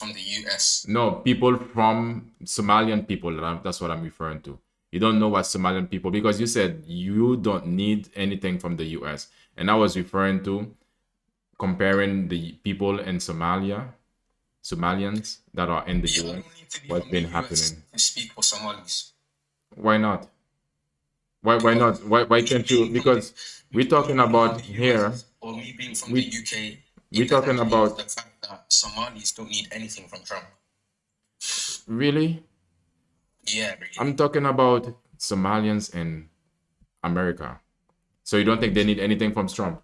from the US. No, people from Somalian people. That's what I'm referring to. You don't know what Somalian people, because you said you don't need anything from the US. And I was referring to comparing the people in Somalia, Somalians that are in the You US, don't need to be what's from the been US happening. to speak for Somalis. Why not? Why Because not? Why me can't you? being from the Because we're me talking being from about the here. US or me being from the We UK, we're it talking doesn't change the about fact that Somalis don't need anything from Trump. really. Yeah, I'm really. talking about Somalians in America. So you don't think they need anything from Trump?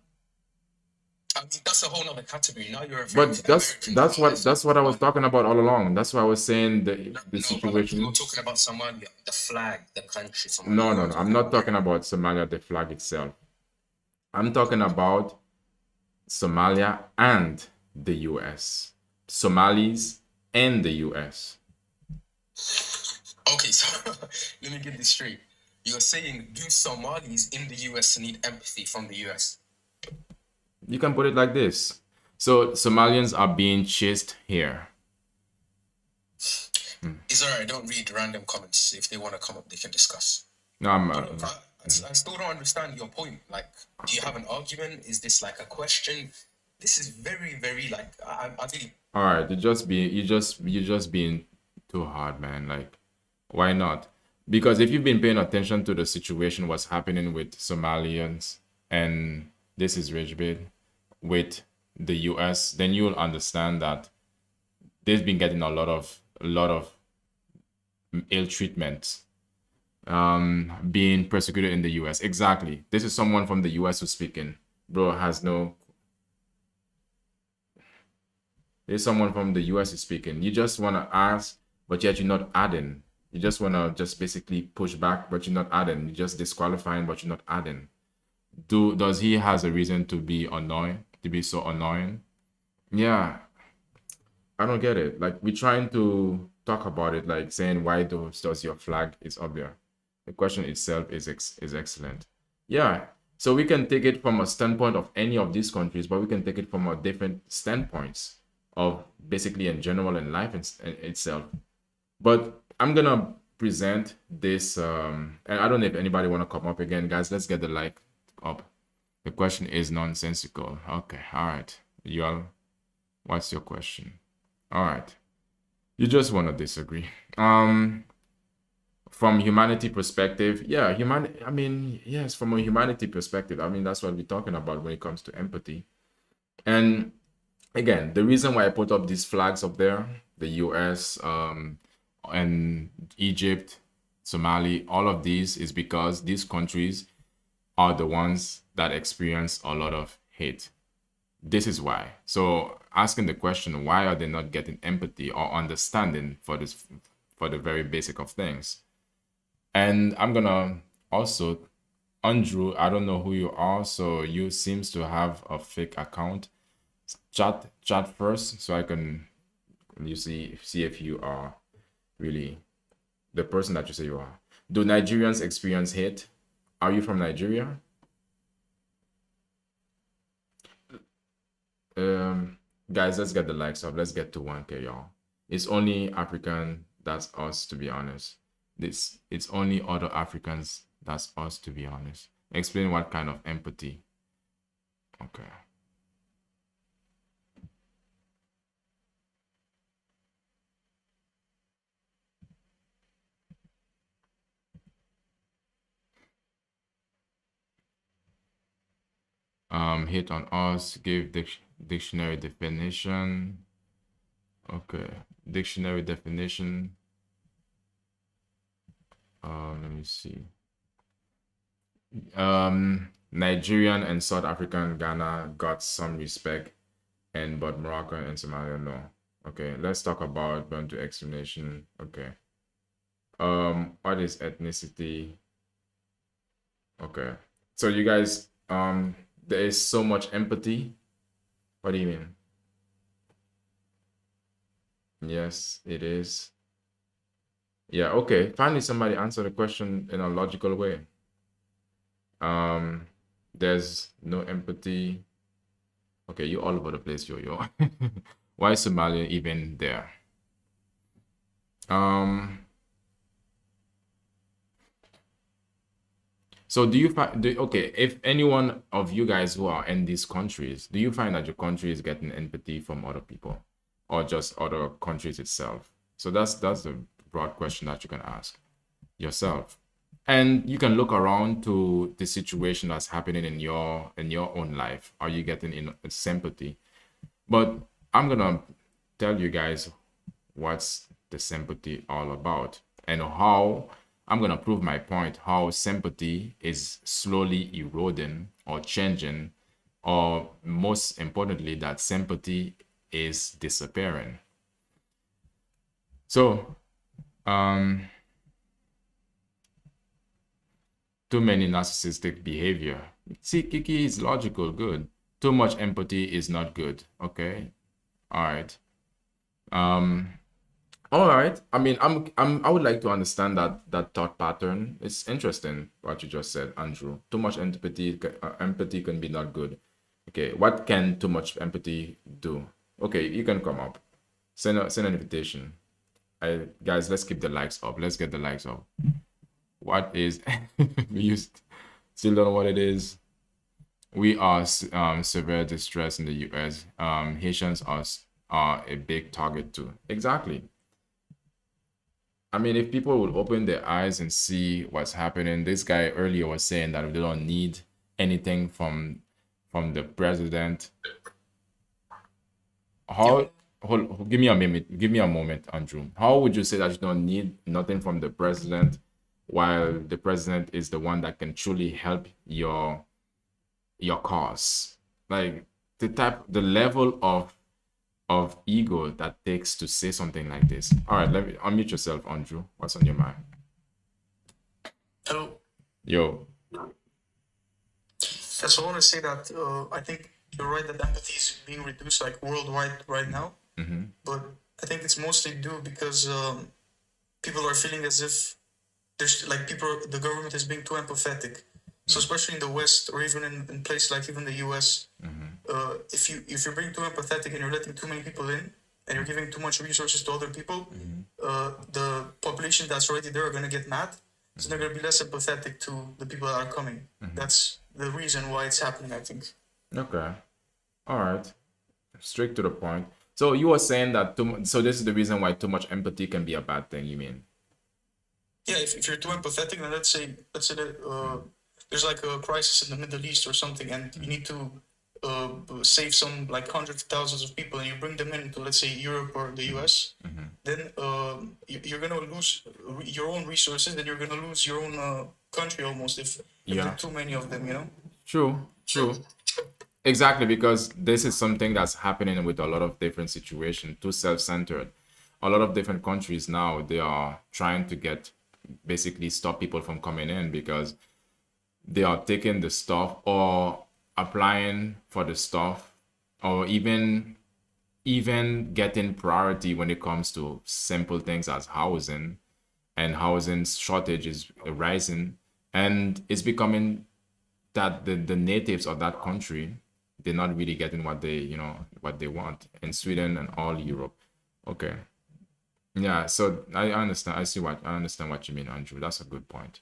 I mean, that's a whole other category. Now you're referring But to Americans and all this that's stuff. what I was But talking about all along. That's why I was saying no, the no, but like you're situation. talking about Somalia, the flag, the country, Somalia. No, no, You're no. I'm talking not about talking America. about Somalia, the flag itself. I'm talking about Somalia and the US. Somalis and the US. Okay, so let me get this straight. You're saying do Somalis in the US need empathy from the US? You can put it like this. So Somalians are being chased here. It's alright. Don't read random comments. If they want to come up, they can discuss. No, I'm But look, I still don't understand your point. Like, do you have an argument? Is this like a question? This is very, very like I really. all right. You just being too hard, man. Like, why not? Because if you've been paying attention to the situation, what's happening with Somalians, and this is rich bit with the US, then you'll understand that they've been getting a lot of ill treatment, being persecuted in the US. Exactly. This is someone from the US who's speaking. Bro has no. There's someone from the US who's speaking. You just want to ask, but yet you're not adding. You just want to just basically push back, but you're not adding. You're just disqualifying, but you're not adding. Does he has a reason to be annoying, to be so annoying? Yeah, I don't get it. Like, we're trying to talk about it, like saying why does your flag is up there? The question itself is excellent. Yeah, so we can take it from a standpoint of any of these countries, but we can take it from a different standpoints of basically in general in life in itself. But I'm gonna present this, and I don't know if anybody wanna come up again, guys. Let's get the like up. The question is nonsensical. Okay, all right. You all, what's your question? All right. You just want to disagree. From humanity perspective, yeah, I mean, yes, from a humanity perspective, I mean, that's what we're talking about when it comes to empathy. And again, the reason why I put up these flags up there, the US, and Egypt, Somali, all of these is because these countries are the ones that experience a lot of hate. This is why. So asking the question, why are they not getting empathy or understanding for this, for the very basic of things? And I'm gonna also, Andrew, I don't know who you are, so you seems to have a fake account. Chat first so I can you see if you are really the person that you say you are. Do Nigerians experience hate? Are you from Nigeria? Guys, let's get the likes up. Let's get to 1K, y'all. It's only African, that's us, to be honest. It's only other Africans, that's us, to be honest. Explain what kind of empathy. Okay. Hit on us, give dictionary definition. Okay. Dictionary definition. Let me see. Nigerian and South African Ghana got some respect, and but Morocco and Somalia no. Okay, let's talk about burn to extermination. Okay. What is ethnicity? Okay. So you guys, there is so much empathy. What do you mean? Yes, it is. Yeah, okay. Finally, somebody answer the question in a logical way. Um, there's no empathy. Okay, you all over the place, yo. Why is Somalia even there? Um, so do you find, okay, if any one of you guys who are in these countries, do you find that your country is getting empathy from other people or just other countries itself? So that's the broad question that you can ask yourself. And you can look around to the situation that's happening in your own life. Are you getting in sympathy? But I'm gonna tell you guys what's the sympathy all about and how I'm gonna prove my point how sympathy is slowly eroding or changing, or most importantly, that sympathy is disappearing. So, um, too many narcissistic behavior. See, Kiki is logical, good. Too much empathy is not good. Okay, all right. Um, All right. I mean, I would like to understand that thought pattern. It's interesting what you just said, Andrew. Too much empathy can be not good. Okay, what can too much empathy do? Okay, you can come up. Send an invitation. Guys, let's keep the likes up. Let's get the likes up. What is you still don't know what it is? We are severe distress in the U.S. Haitians are a big target too. Exactly. I mean, if people would open their eyes and see what's happening, this guy earlier was saying that they don't need anything from the president. Yeah. How give me a minute, give me a moment, Andrew. How would you say that you don't need nothing from the president while the president is the one that can truly help your cause? Like the level of ego that takes to say something like this. All right, let me unmute yourself, Andrew. What's on your mind? Hello. Yo. Yes, I want to say that I think you're right that empathy is being reduced like worldwide right now, but I think it's mostly due because people are feeling as if there's like the government is being too empathetic. So especially in the West or even in places like even the US, if you're being too empathetic and you're letting too many people in and you're giving too much resources to other people, the population that's already there are gonna get mad. So they're gonna be less empathetic to the people that are coming. That's the reason why it's happening, I think. Okay. All right. Straight to the point. So you were saying that so this is the reason why too much empathy can be a bad thing, you mean? Yeah, if you're too empathetic, then let's say that there's like a crisis in the Middle East or something, and you need to save some like hundreds of thousands of people, and you bring them into let's say Europe or the US, then you're gonna lose your own resources, then you're gonna lose your own country almost if there Yeah. are too many of them, you know. True. True. Exactly, because this is something that's happening with a lot of different situations, too self-centered. A lot of different countries now, they are trying to get basically stop people from coming in because they are taking the stuff or applying for the stuff or even getting priority when it comes to simple things as housing, and housing shortage is rising, and it's becoming that the natives of that country, they're not really getting what what they want in Sweden and all Europe. Okay. Yeah, so I understand. I understand what you mean, Andrew. That's a good point.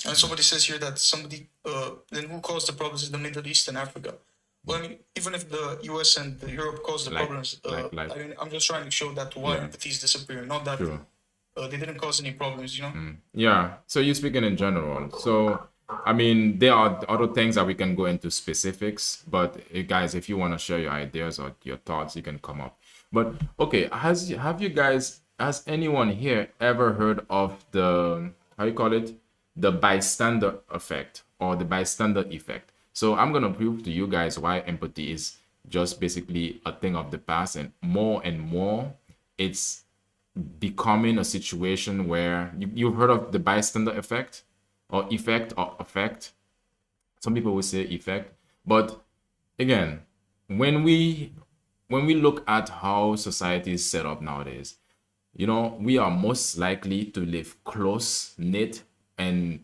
And somebody says here that then who caused the problems in the Middle East and Africa? Well, I mean, even if the US and Europe caused the Like problems, like I mean, I'm just trying to show that why yeah, empathy is disappearing, not that true. they didn't cause any problems, you know? Yeah. So you're speaking in general. So I mean, there are other things that we can go into specifics, but guys, if you want to share your ideas or your thoughts, you can come up. But okay, has anyone here ever heard of the how you call it? The bystander effect or the bystander effect. So I'm gonna prove to you guys why empathy is just basically a thing of the past, and more it's becoming a situation where you've heard of the bystander effect or effect. Some people will say effect, but again, when we look at how society is set up nowadays, we are most likely to live close knit, and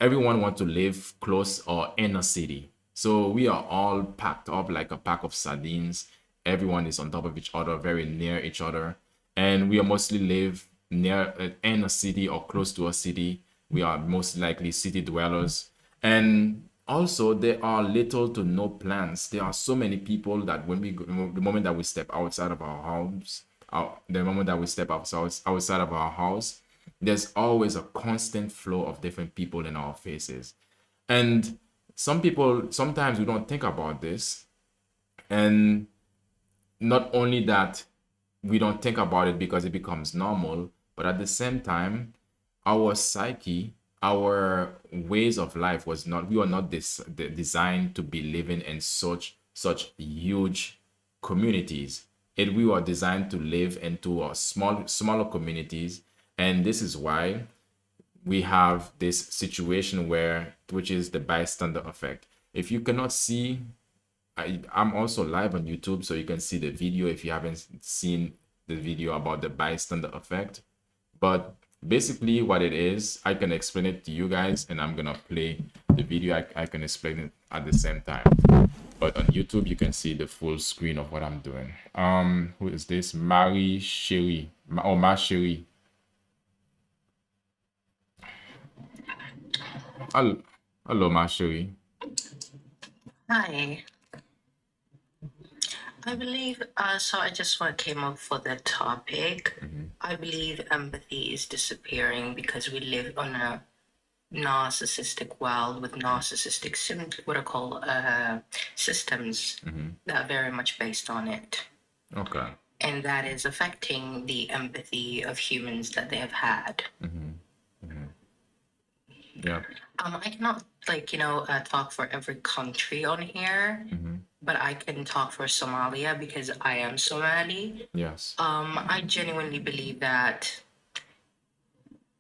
everyone want to live close or in a city. So we are all packed up like a pack of sardines, everyone is on top of each other, very near each other, and we are mostly live near in a city or close to a city. We are most likely city dwellers, and also there are little to no plans. There are so many people that when we go, the moment that we step outside of our homes, the moment that we step outside of our house, there's always a constant flow of different people in our faces. And some people, sometimes we don't think about this. And not only that, we don't think about it because it becomes normal, but at the same time, our psyche, our ways of life was not, we were not designed to be living in such huge communities. We were designed to live into a smaller communities, and this is why we have this situation where, which is the bystander effect. If you cannot see, I'm also live on YouTube, so you can see the video if you haven't seen the video about the bystander effect. But basically what it is, I can explain it to you guys, and I'm gonna play the video. I can explain it at the same time. But on YouTube, you can see the full screen of what I'm doing. Who is this? Marie Cherie. Oh, Ma Cherie. Hello, Ma Cherie. Hi. I believe, so I just came up for the topic. I believe empathy is disappearing because we live on a narcissistic world with narcissistic, what I call systems that are very much based on it. Okay. And that is affecting the empathy of humans that they have had. Yeah. I cannot, talk for every country on here, but I can talk for Somalia because I am Somali. Yes. I genuinely believe that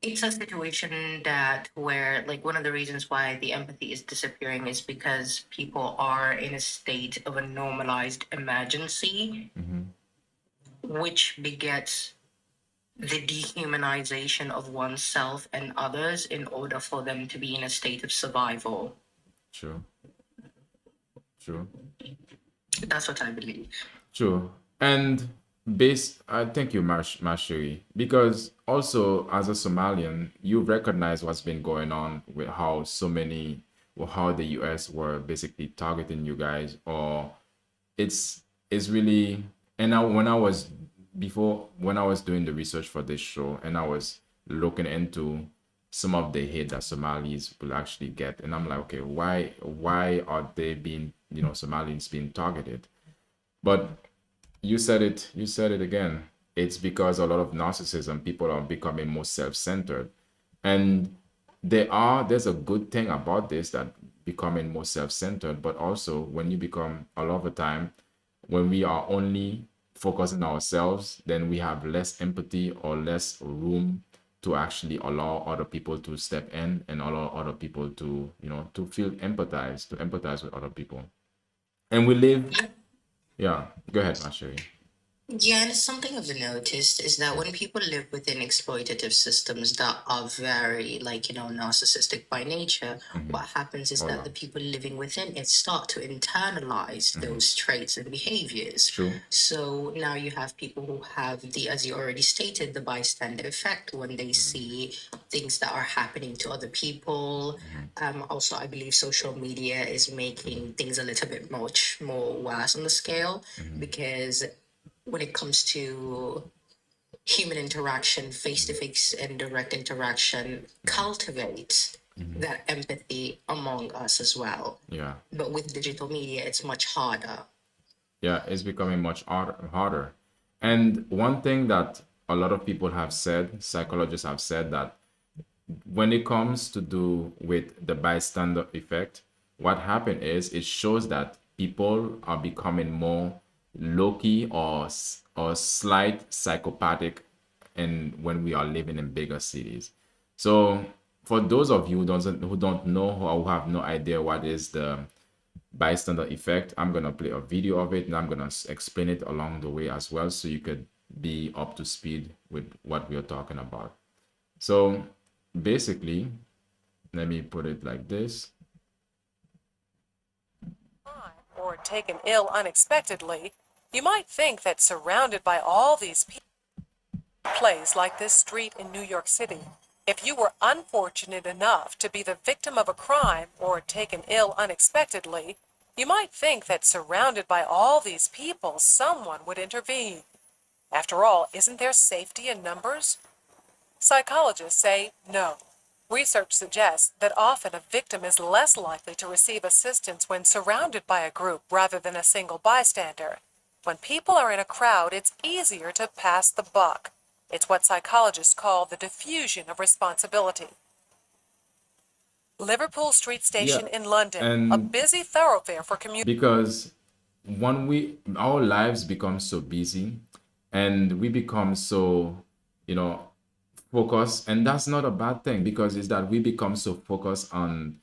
it's a situation that where, like, one of the reasons why the empathy is disappearing is because people are in a state of a normalized emergency, which begets the dehumanization of oneself and others in order for them to be in a state of survival. True. True. That's what I believe. True. And I thank you, Mashiri, because also as a Somalian, you recognize what's been going on with how how the US were basically targeting you guys, or it's really, and when I was doing the research for this show and I was looking into some of the hate that Somalis will actually get, and I'm like, okay, why are they being, Somalians being targeted? But you said it again. It's because a lot of narcissism, people are becoming more self-centered. And there's a good thing about this, that becoming more self-centered, but also when you become, a lot of the time, when we are only focusing on ourselves, then we have less empathy or less room to actually allow other people to step in and allow other people to, to empathize with other people. And we live, yeah, go ahead, Mashiri. Yeah, and it's something I've noticed is that when people live within exploitative systems that are very, narcissistic by nature, what happens is that the people living within it start to internalize those traits and behaviors. True. So now you have people who have as you already stated, the bystander effect when they see things that are happening to other people. Also, I believe social media is making things a little bit much more worse on the scale because when it comes to human interaction, face to face and direct interaction, cultivates that empathy among us as well. Yeah. But with digital media, it's much harder. Yeah, it's becoming much harder. And one thing that a lot of people have said, psychologists have said, that when it comes to do with the bystander effect, what happened is it shows that people are becoming more low-key or slight psychopathic, and when we are living in bigger cities. So for those of you who don't know or who have no idea what is the bystander effect, I'm gonna play a video of it and I'm gonna explain it along the way as well, so you could be up to speed with what we are talking about. So basically, let me put it like this. Or taken ill unexpectedly, You might think that surrounded by all these people, plays like this street in New York City, if you were unfortunate enough to be the victim of a crime or taken ill unexpectedly, you might think that surrounded by all these people, someone would intervene. After all, isn't there safety in numbers? Psychologists say no. Research suggests that often a victim is less likely to receive assistance when surrounded by a group rather than a single bystander. When people are in a crowd, it's easier to pass the buck. It's what psychologists call the diffusion of responsibility. Liverpool Street Station in London, a And busy thoroughfare for commuters. because when our lives become so busy and we become so, you know, focused, and that's not a bad thing, because it's that we become so focused on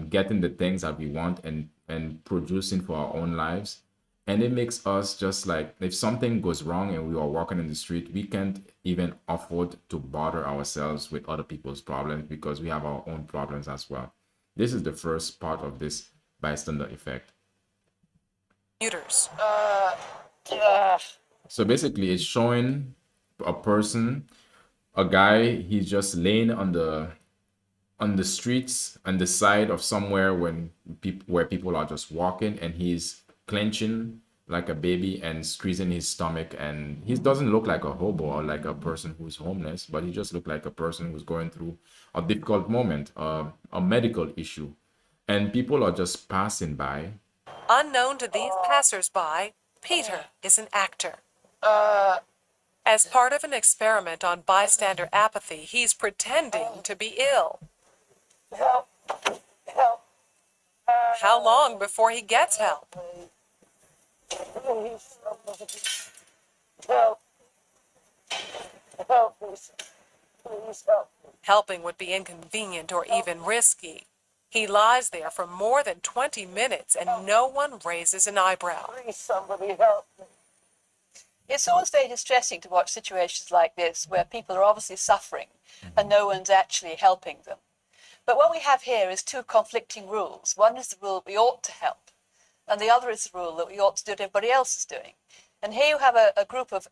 getting the things that we want and producing for our own lives. And it makes us just like, if something goes wrong and we are walking in the street, we can't even afford to bother ourselves with other people's problems because we have our own problems as well. This is the first part of this bystander effect. So basically, it's showing a person, a guy, he's just laying on the streets on the side of somewhere when where people are just walking, and he's clenching like a baby and squeezing his stomach, and he doesn't look like a hobo or like a person who's homeless, but he just looked like a person who's going through a difficult moment, a medical issue, and people are just passing by. Unknown to these passersby, Peter is an actor. As part of an experiment on bystander apathy, he's pretending to be ill. How long before he gets help? Helping would be inconvenient or even risky. He lies there for more than 20 minutes and no one raises an eyebrow. Please, somebody help me. It's always very distressing to watch situations like this where people are obviously suffering and no one's actually helping them. But what we have here is two conflicting rules. One is the rule we ought to help, and the other is the rule that we ought to do what everybody else is doing. And here you have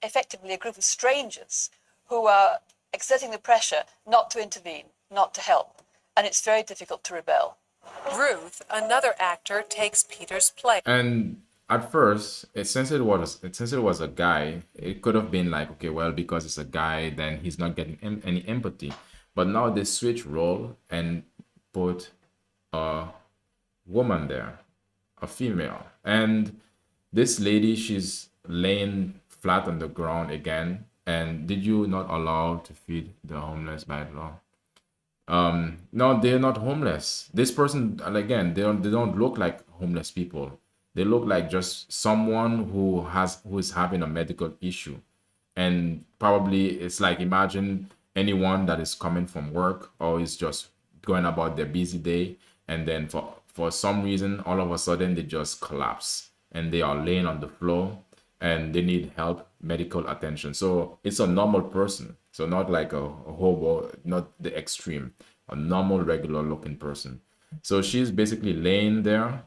effectively a group of strangers who are exerting the pressure not to intervene, not to help. And it's very difficult to rebel. Ruth, another actor, takes Peter's place. And at first, since it was a guy, it could have been like, okay, well, because it's a guy, then he's not getting any empathy. But now they switch role and put a woman there, a female, and this lady, she's laying flat on the ground again. And did you not allow to feed the homeless by law? No, they're not homeless. This person, and again, they don't look like homeless people. They look like just someone who is having a medical issue. And probably it's like, imagine anyone that is coming from work or is just going about their busy day, and then for some reason all of a sudden they just collapse and they are laying on the floor and they need help, medical attention. So it's a normal person. So not like a hobo, not the extreme, a normal, regular looking person. So she's basically laying there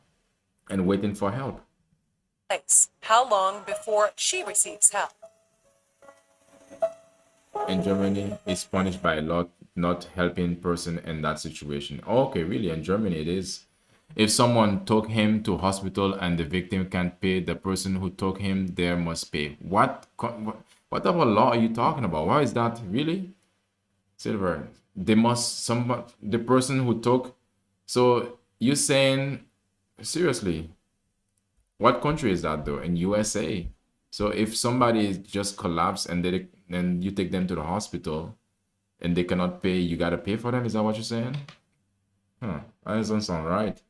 and waiting for help. How long before she receives help? In Germany, is punished by law not helping person in that situation. Okay, really, in Germany it is. If someone took him to hospital and the victim can't pay, the person who took him there must pay. What type of law are you talking about? Why is that? Really? Silver, the person who took, so you saying, seriously, what country is that though? In USA. So if somebody just collapsed and then you take them to the hospital and they cannot pay, you gotta pay for them. Is that what you're saying? Huh, that doesn't sound right.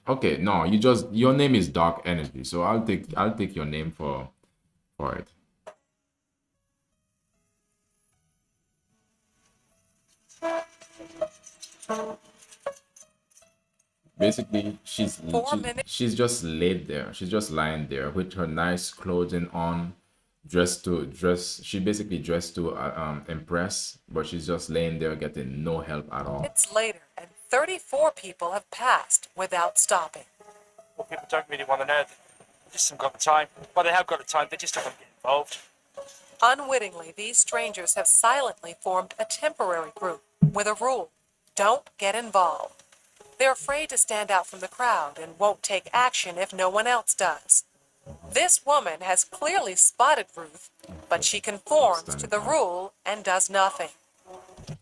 Okay, no, your name is Dark Energy, so I'll take your name for it. Basically, she's just laid there. She's just lying there with her nice clothing on, She basically dressed to impress, but she's just laying there getting no help at all. It's later, and 34 people have passed without stopping. Well, people don't really want to know. They just haven't got the time. Well, they have got the time, they just don't want to get involved. Unwittingly, these strangers have silently formed a temporary group with a rule: don't get involved. They're afraid to stand out from the crowd and won't take action if no one else does. This woman has clearly spotted Ruth, but she conforms to the rule and does nothing.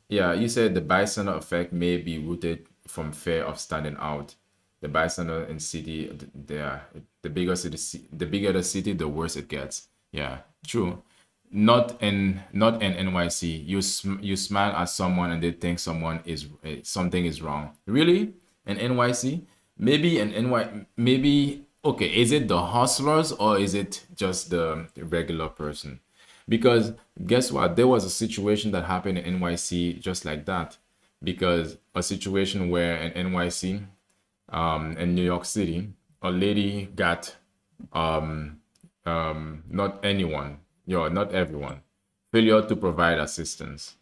Yeah, you said the bystander effect may be rooted from fear of standing out. The bystander in city, the bigger the city, the worse it gets. Yeah, true. Not in NYC. You smile at someone and they think something is wrong. Really? In NYC? Maybe in NY maybe okay, is it the hustlers or is it just the regular person? Because guess what? There was a situation that happened in NYC just like that. Because a situation where in NYC, in New York City, a lady got not anyone, not everyone, failure to provide assistance.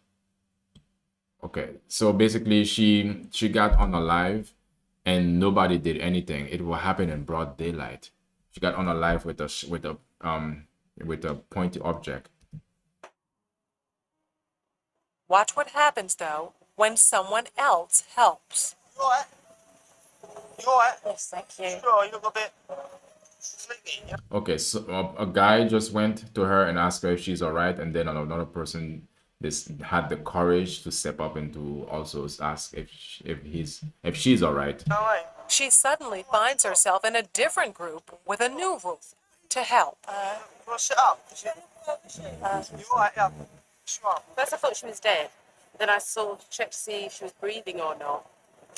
Okay, so basically she got on a live and nobody did anything. It will happen in broad daylight. She got on a live with a pointy object. Watch what happens, though, when someone else helps. You alright? You alright? Yes, thank you. Sure, you look a bit sleepy. Yeah? Okay, so a guy just went to her and asked her if she's all right, and then another person had the courage to step up and to also ask if she's all right. No way. She suddenly finds herself in a different group with a new Ruth to help. You want to sit up? You alright? Yeah. Sure. First I thought she was dead. Then I checked to see if she was breathing or not.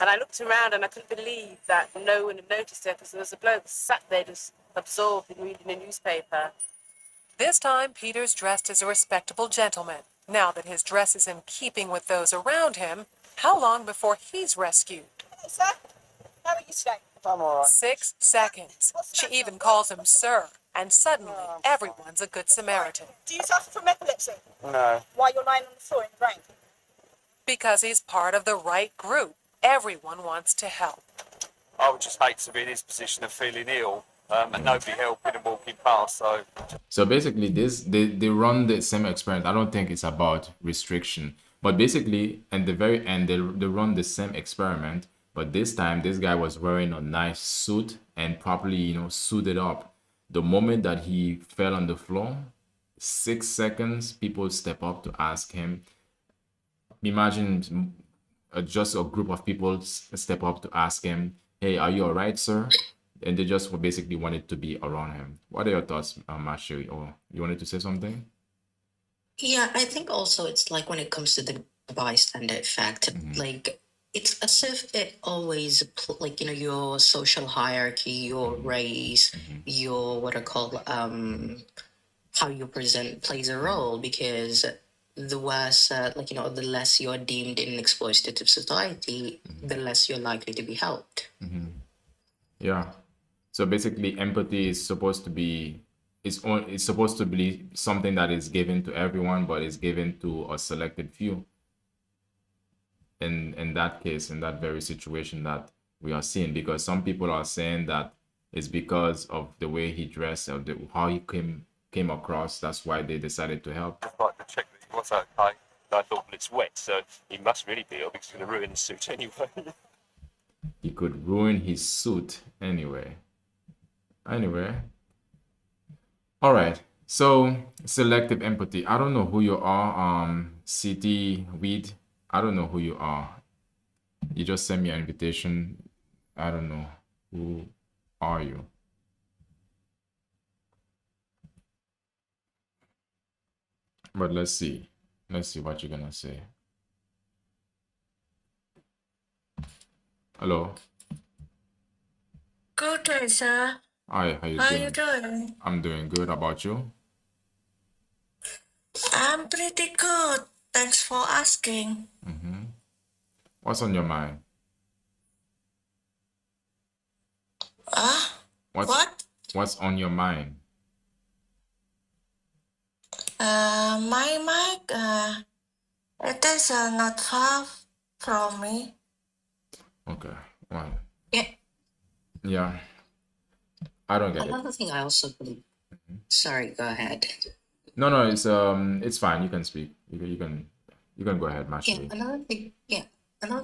And I looked around and I couldn't believe that no one had noticed her because there was a bloke sat there just absorbed in reading a newspaper. This time, Peter's dressed as a respectable gentleman. Now that his dress is in keeping with those around him, how long before he's rescued? Hey, sir, how are you today? I'm alright. 6 seconds. She even calls him sir, and suddenly everyone's a good Samaritan. Do you suffer from epilepsy? No. While you're lying on the floor in the rain? Because he's part of the right group. Everyone wants to help. I would just hate to be in his position of feeling ill and nobody helping and walking past, so... So basically, they run the same experiment. I don't think it's about restriction, but basically, at the very end, they run the same experiment. But this time, this guy was wearing a nice suit and properly, suited up. The moment that he fell on the floor, 6 seconds, people step up to ask him. Imagine just a group of people step up to ask him, "Hey, are you all right, sir?" And they just basically wanted to be around him. What are your thoughts, Mashu? Or you wanted to say something? Yeah, I think also it's like when it comes to the bystander effect, like it's as if it always your social hierarchy, your race, your what I call how you present plays a role, because the worse the less you're deemed in an exploitative society, the less you're likely to be helped. Yeah. So basically, empathy is supposed to be it's supposed to be something that is given to everyone, but is given to a selected few. In that case, in that very situation that we are seeing, because some people are saying that it's because of the way he dressed or how he came across. That's why they decided to help. I'd like to check that he was okay. I thought, well, it's wet, so he must really be ill because he's going to ruin his suit anyway. He could ruin his suit anyway. All right. So selective empathy. I don't know who you are. City Weed. I don't know who you are. You just sent me an invitation. I don't know. Who are you? But let's see. Let's see what you're gonna say. Hello. Good day, sir. Hi, how you How doing? you doing? I'm doing good. How about you? I'm pretty good. Thanks for asking. What's on your mind? What? What's on your mind? My mic, it is not far from me. Okay. Well, Yeah. yeah. I don't get it. Another thing I also believe. Sorry, go ahead. No, it's fine. You can speak. You can go ahead, Yeah, Mashri. another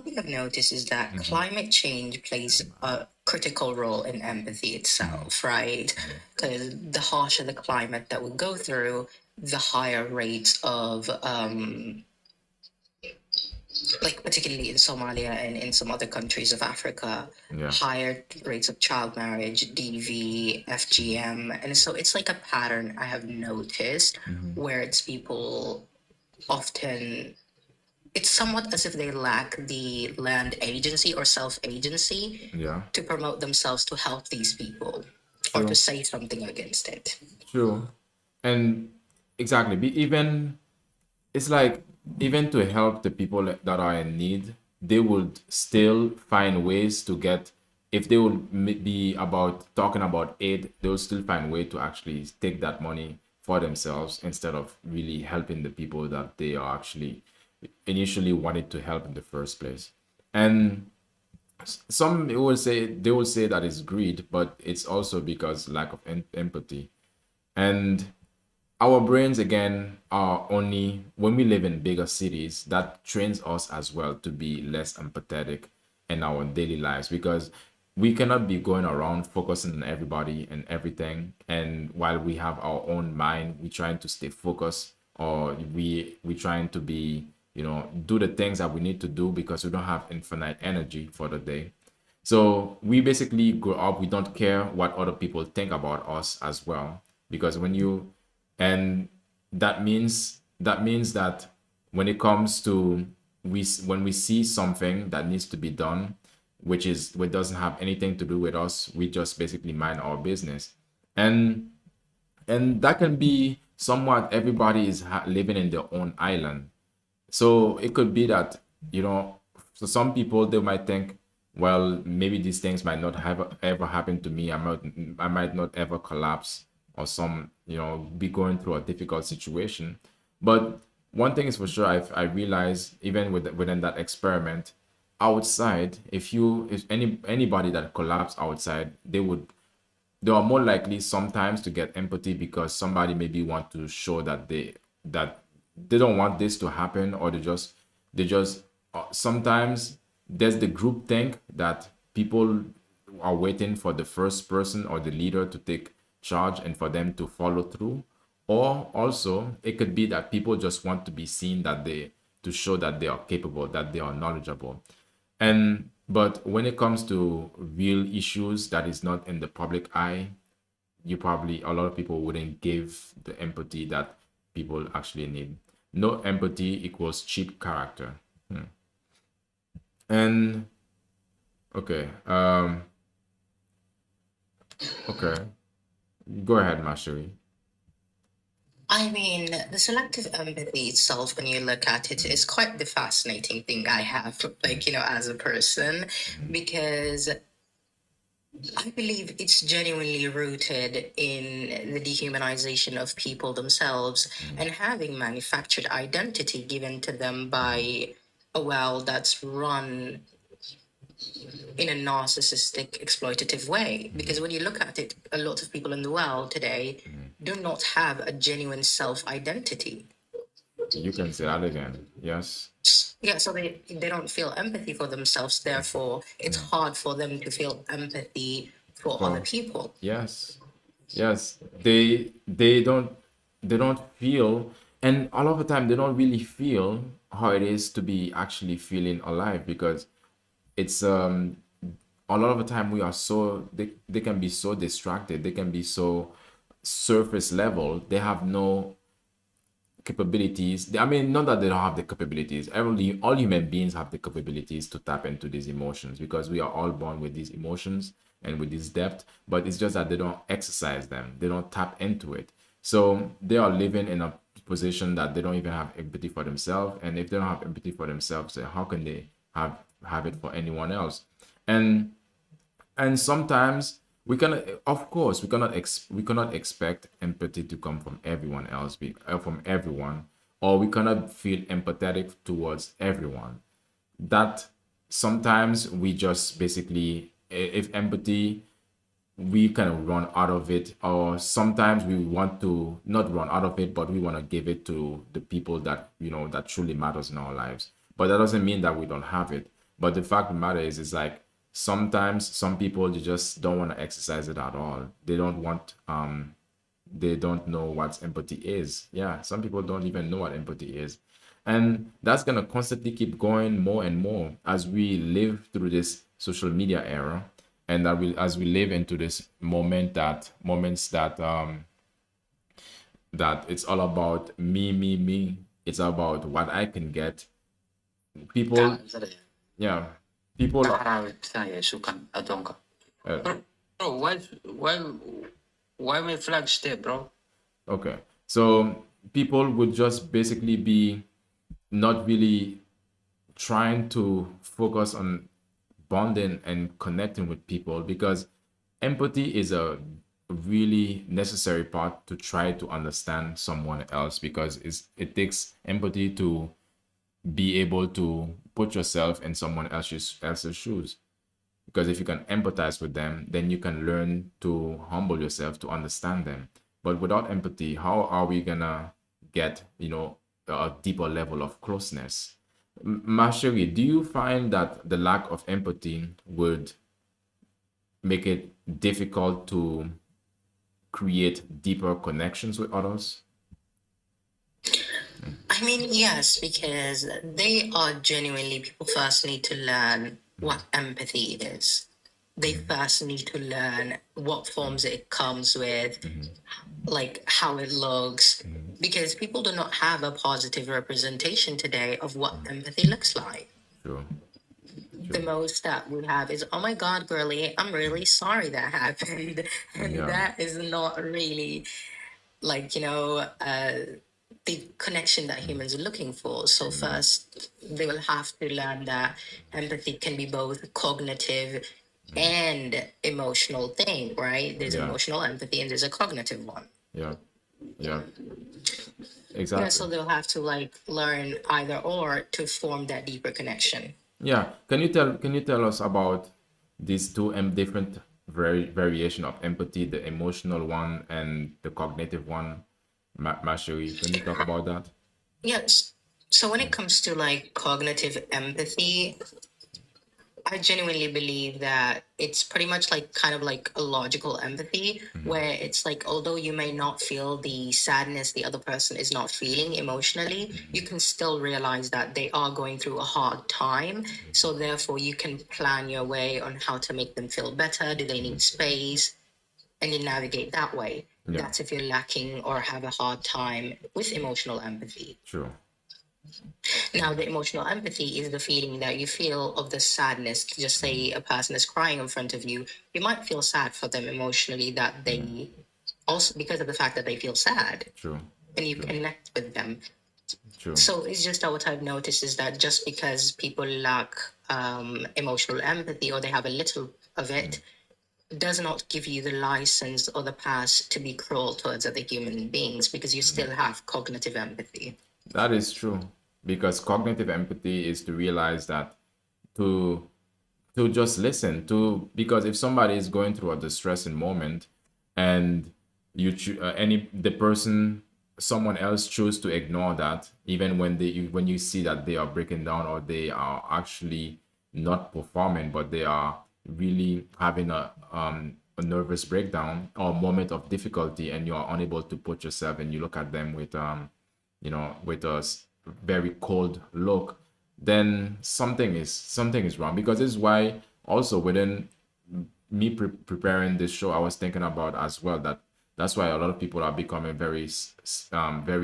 thing I've noticed is that climate change plays a critical role in empathy itself, right? Because the harsher the climate that we go through, the higher rates of like particularly in Somalia and in some other countries of Africa, Yeah. higher rates of child marriage, DV, FGM. And so it's like a pattern I have noticed where it's people often, it's somewhat as if they lack the land agency or self agency Yeah. to promote themselves to help these people or to True. say something against it. True. And exactly. Even it's like even to help the people that are in need, they would still find ways to get. If they would be about talking about aid, they will still find way to actually take that money for themselves instead of really helping the people that they are actually initially wanted to help in the first place. And some they will say that it's greed, but it's also because lack of empathy. And our brains again are only when we live in bigger cities, that trains us as well to be less empathetic in our daily lives, because we cannot be going around focusing on everybody and everything, and while we have our own mind, we trying to stay focused, or we trying to be, do the things that we need to do because we don't have infinite energy for the day. So we basically grow up, we don't care what other people think about us as well. Because when you, and that means that when it comes to, when we see something that needs to be done, which doesn't have anything to do with us, we just basically mind our business. And that can be somewhat, everybody is living in their own island. So it could be that, so some people, they might think, well, maybe these things might not have ever happened to me. I might not ever collapse, or some, be going through a difficult situation. But one thing is for sure, I realized even within that experiment, outside, if anybody that collapsed outside, they are more likely sometimes to get empathy, because somebody maybe want to show that they don't want this to happen, or they just sometimes there's the group think that people are waiting for the first person or the leader to take charge and for them to follow through. Or also it could be that people just want to be seen, to show that they are capable, that they are knowledgeable. And but when it comes to real issues that is not in the public eye, a lot of people wouldn't give the empathy that people actually need. No empathy equals cheap character. And okay, okay, go ahead, Mashiri. I mean, the selective empathy itself, when you look at it, is quite the fascinating thing I have, like, as a person, because I believe it's genuinely rooted in the dehumanization of people themselves and having manufactured identity given to them by a world that's run in a narcissistic, exploitative way. Because when you look at it, a lot of people in the world today do not have a genuine self identity. You can say that again. Yes. Yeah, so they don't feel empathy for themselves. Therefore, it's hard for them to feel empathy for other For people. yes, yes. They don't feel, and all of the time they don't really feel how it is to be actually feeling alive, because it's a lot of the time we are so, they can be so distracted, they can be so surface level, they have no capabilities. I mean, not that they don't have the capabilities. All human beings have the capabilities to tap into these emotions, because we are all born with these emotions and with this depth, but it's just that they don't exercise them. They don't tap into it. So they are living in a position that they don't even have empathy for themselves. And if they don't have empathy for themselves, then how can they have it for anyone else? And sometimes we cannot, of course, we cannot expect empathy to come from everyone else, from everyone, or we cannot feel empathetic towards everyone. That sometimes we just basically, if empathy, we kind of run out of it, or sometimes we want to not run out of it, but we want to give it to the people that that truly matters in our lives. But that doesn't mean that we don't have it. But the fact of the matter is like sometimes some people, they just don't want to exercise it at all. They don't want they don't know what empathy is. Yeah, some people don't even know what empathy is. And that's going to constantly keep going more and more as we live through this social media era, and that we as we live into this moments that it's all about me. It's about what I can get. People, yeah, people uh, Bro, why my flag stay, bro? okay, so people would just basically be not really trying to focus on bonding and connecting with people, because empathy is a really necessary part to try to understand someone else, because it takes empathy to be able to put yourself in someone else's shoes, because if you can empathize with them, then you can learn to humble yourself to understand them. But without empathy, how are we gonna get a deeper level of closeness? Marjorie, do you find that the lack of empathy would make it difficult to create deeper connections with others? I mean, yes, because they are genuinely, people first need to learn what empathy is. They first need to learn what forms it comes with, like how it looks, because people do not have a positive representation today of what empathy looks like. Sure. The most that we have is, oh my God, girlie, I'm really sorry that happened. And Yeah. that is not really like, the connection that humans are looking for. So first, they will have to learn that empathy can be both cognitive and emotional thing, right? There's Yeah. emotional empathy and there's a cognitive one. Yeah. Yeah. Yeah, Exactly. so they'll have to like learn either or to form that deeper connection. Yeah. Can you tell us about these two different variation of empathy, the emotional one and the cognitive one? Marjorie, can you talk about that? Yes. So when it comes to like cognitive empathy, I genuinely believe that it's pretty much like kind of like a logical empathy where it's like, although you may not feel the sadness the other person is not feeling emotionally, you can still realize that they are going through a hard time. So therefore, you can plan your way on how to make them feel better. Do they need space? And you navigate that way. Yeah. That's if you're lacking or have a hard time with emotional empathy. Sure. Now, the emotional empathy is the feeling that you feel of the sadness. Just say a person is crying in front of you, you might feel sad for them emotionally, that they also, because of the fact that they feel sad, True. and you connect with them. True. So it's just that what I've noticed is that just because people lack emotional empathy or they have a little of it, does not give you the license or the pass to be cruel towards other human beings, because you still have cognitive empathy. That is true, because cognitive empathy is to realize that to just listen to, because if somebody is going through a distressing moment and the person, someone else choose to ignore that, even when when you see that they are breaking down or they are actually not performing, but they are really having a nervous breakdown or moment of difficulty, and you are unable to put yourself, and you look at them with with a very cold look, then something is wrong. Because this is why also within me preparing this show, I was thinking about as well that that's why a lot of people are becoming very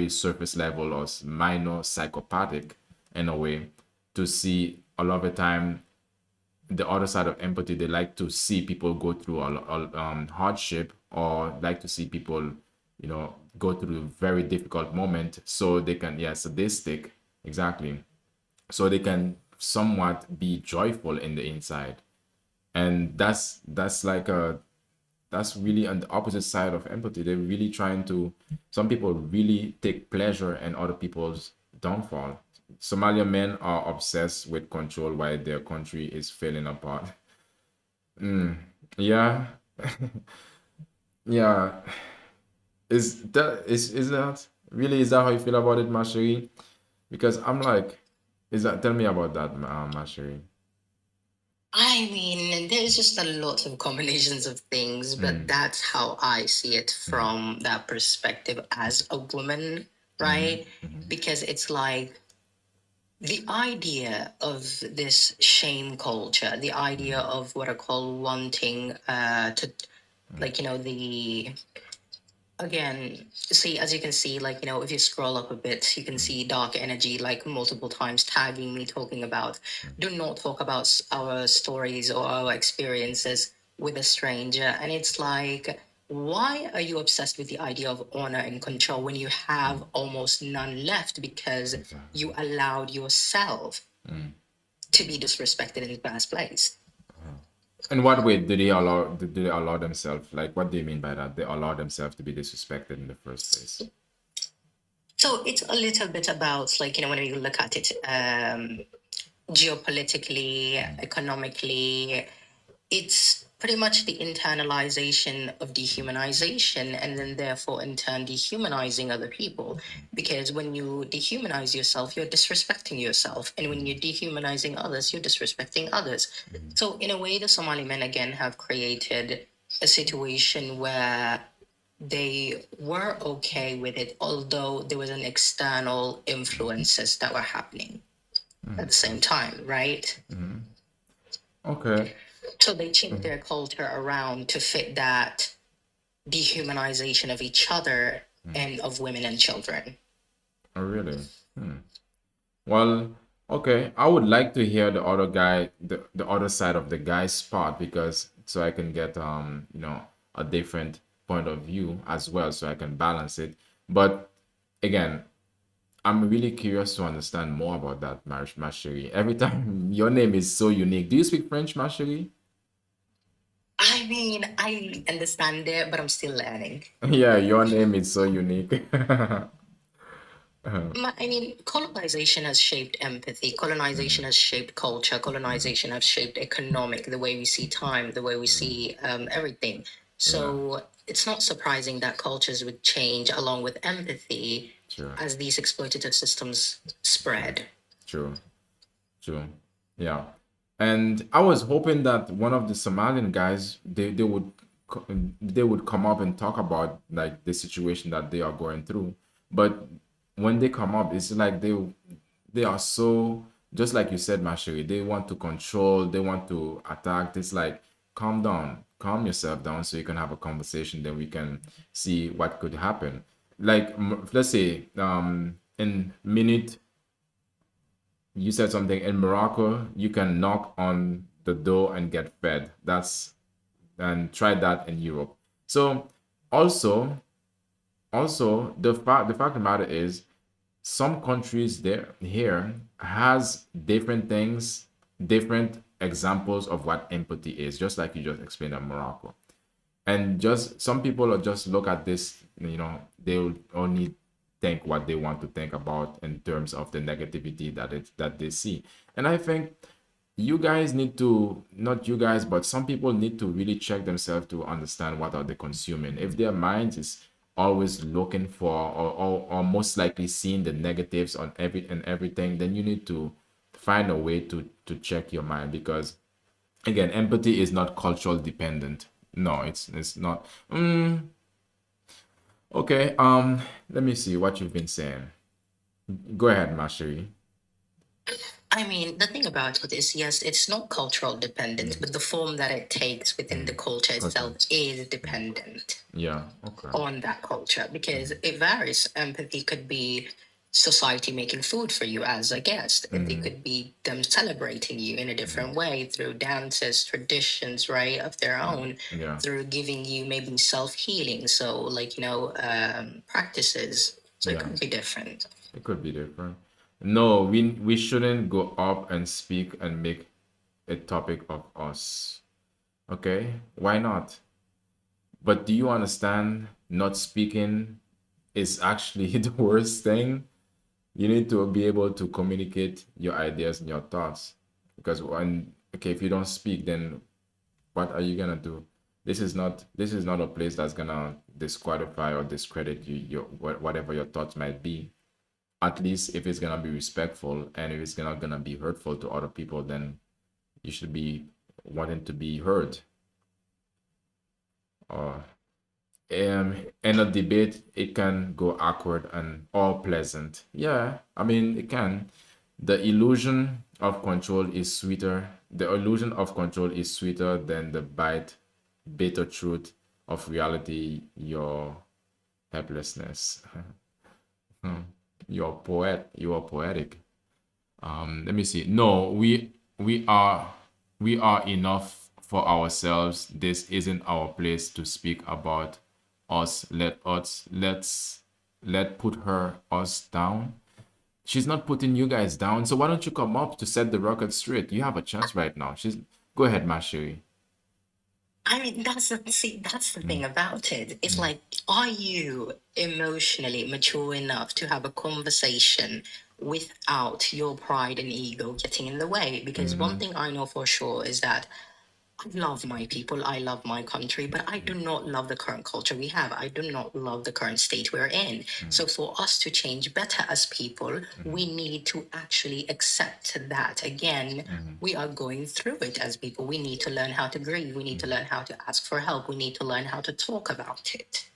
surface level or minor psychopathic in a way, to see a lot of the time the other side of empathy. They like to see people go through a hardship, or like to see people go through a very difficult moment, so they can, yeah, sadistic, exactly, so they can somewhat be joyful in the inside. And that's like that's really on the opposite side of empathy. They're really trying to, some people really take pleasure in other people's downfall. Somalian men are obsessed with control while their country is falling apart. Yeah, Yeah. Is that really, is that how you feel about it, Mashiri? Because I'm like, is that, tell me about that, Mashiri. I mean, there's just a lot of combinations of things, but that's how I see it from that perspective as a woman, right? Because it's like the idea of this shame culture, the idea of what I call wanting to, like, the again, see, as you can see, like, if you scroll up a bit, you can see dark energy like multiple times tagging me, talking about do not talk about our stories or our experiences with a stranger. And it's like, why are you obsessed with the idea of honor and control when you have almost none left because Exactly. you allowed yourself to be disrespected in the first place? In what way do they allow themselves? Like, what do you mean by that? They allow themselves to be disrespected in the first place. So it's a little bit about, like, when you look at it, geopolitically, economically, it's pretty much the internalization of dehumanization, and then therefore in turn dehumanizing other people. Because when you dehumanize yourself, you're disrespecting yourself, and when you're dehumanizing others, you're disrespecting others. So in a way, the Somali men again have created a situation where they were okay with it, although there was an external influences that were happening at the same time, right? Okay. So they changed their culture around to fit that dehumanization of each other and of women and children. Oh, really? Well, okay. I would like to hear the other guy, the other side of the guy's part, because so I can get a different point of view as well, so I can balance it. But again, I'm really curious to understand more about that, Marshiri. Every time your name is so unique. Do you speak French, Marshiri? I mean, I understand it, but I'm still learning. Yeah, your name is so unique. I mean, colonization has shaped empathy. Colonization has shaped culture. Colonization has shaped economic, the way we see time, the way we see everything. So it's not surprising that cultures would change along with empathy Sure, as these exploitative systems spread. true, true. Yeah. And I was hoping that one of the Somalian guys, they would come up and talk about like the situation that they are going through. But when they come up, it's like they are so, just like you said, Mashiri, they want to control, they want to attack. It's like, calm down, calm yourself down so you can have a conversation, then we can see what could happen. Like, let's say in minute, you said something in Morocco, you can knock on the door and get fed. That's, and try that in Europe. So also, the fact of the matter is, some countries there here has different things, different examples of what empathy is, just like you just explained in Morocco. And just some people are just look at this, they'll only think what they want to think about in terms of the negativity that they see. And I think you guys need to, not you guys, but some people need to really check themselves to understand what are they consuming. If their mind is always looking for, or most likely seeing the negatives on everything, then you need to find a way to check your mind, because again, empathy is not cultural dependent. No, it's not. Okay, let me see what you've been saying. Go ahead, Mashiri. I mean, the thing about it is, yes, it's not cultural dependent, but the form that it takes within the culture itself is dependent Yeah, okay. on that culture because it varies. Empathy could be society making food for you as a guest. It could be them celebrating you in a different way through dances, traditions, right, of their own, Yeah, through giving you maybe self healing. So, like, practices. So it yeah. could be different. It could be different. No, we shouldn't go up and speak and make a topic of us. Okay? Why not? But do you understand, not speaking is actually the worst thing? You need to be able to communicate your ideas and your thoughts. Because when, okay, if you don't speak, then what are you gonna do? This is not a place that's gonna disqualify or discredit you, your whatever your thoughts might be. At least if it's gonna be respectful, and if it's not gonna be hurtful to other people, then you should be wanting to be heard. Or in a debate, it can go awkward and or pleasant. Yeah, I mean it can. The illusion of control is sweeter. The illusion of control is sweeter than the bitter truth of reality. Your helplessness. You're a poet. You are poetic. Let me see. No, we are enough for ourselves. This isn't our place to speak about us. Let put her us down. She's not putting you guys down. So why don't you come up to set the record straight? You have a chance right now. She's Go ahead, Mashiri. I mean, that's the thing about it. It's like, are you emotionally mature enough to have a conversation without your pride and ego getting in the way? Because one thing I know for sure is that I love my people, I love my country, but I do not love the current culture we have. I do not love the current state we're in. So, for us to change better as people, we need to actually accept that, again, we are going through it as people. We need to learn how to grieve. We need to learn how to ask for help. We need to learn how to talk about it.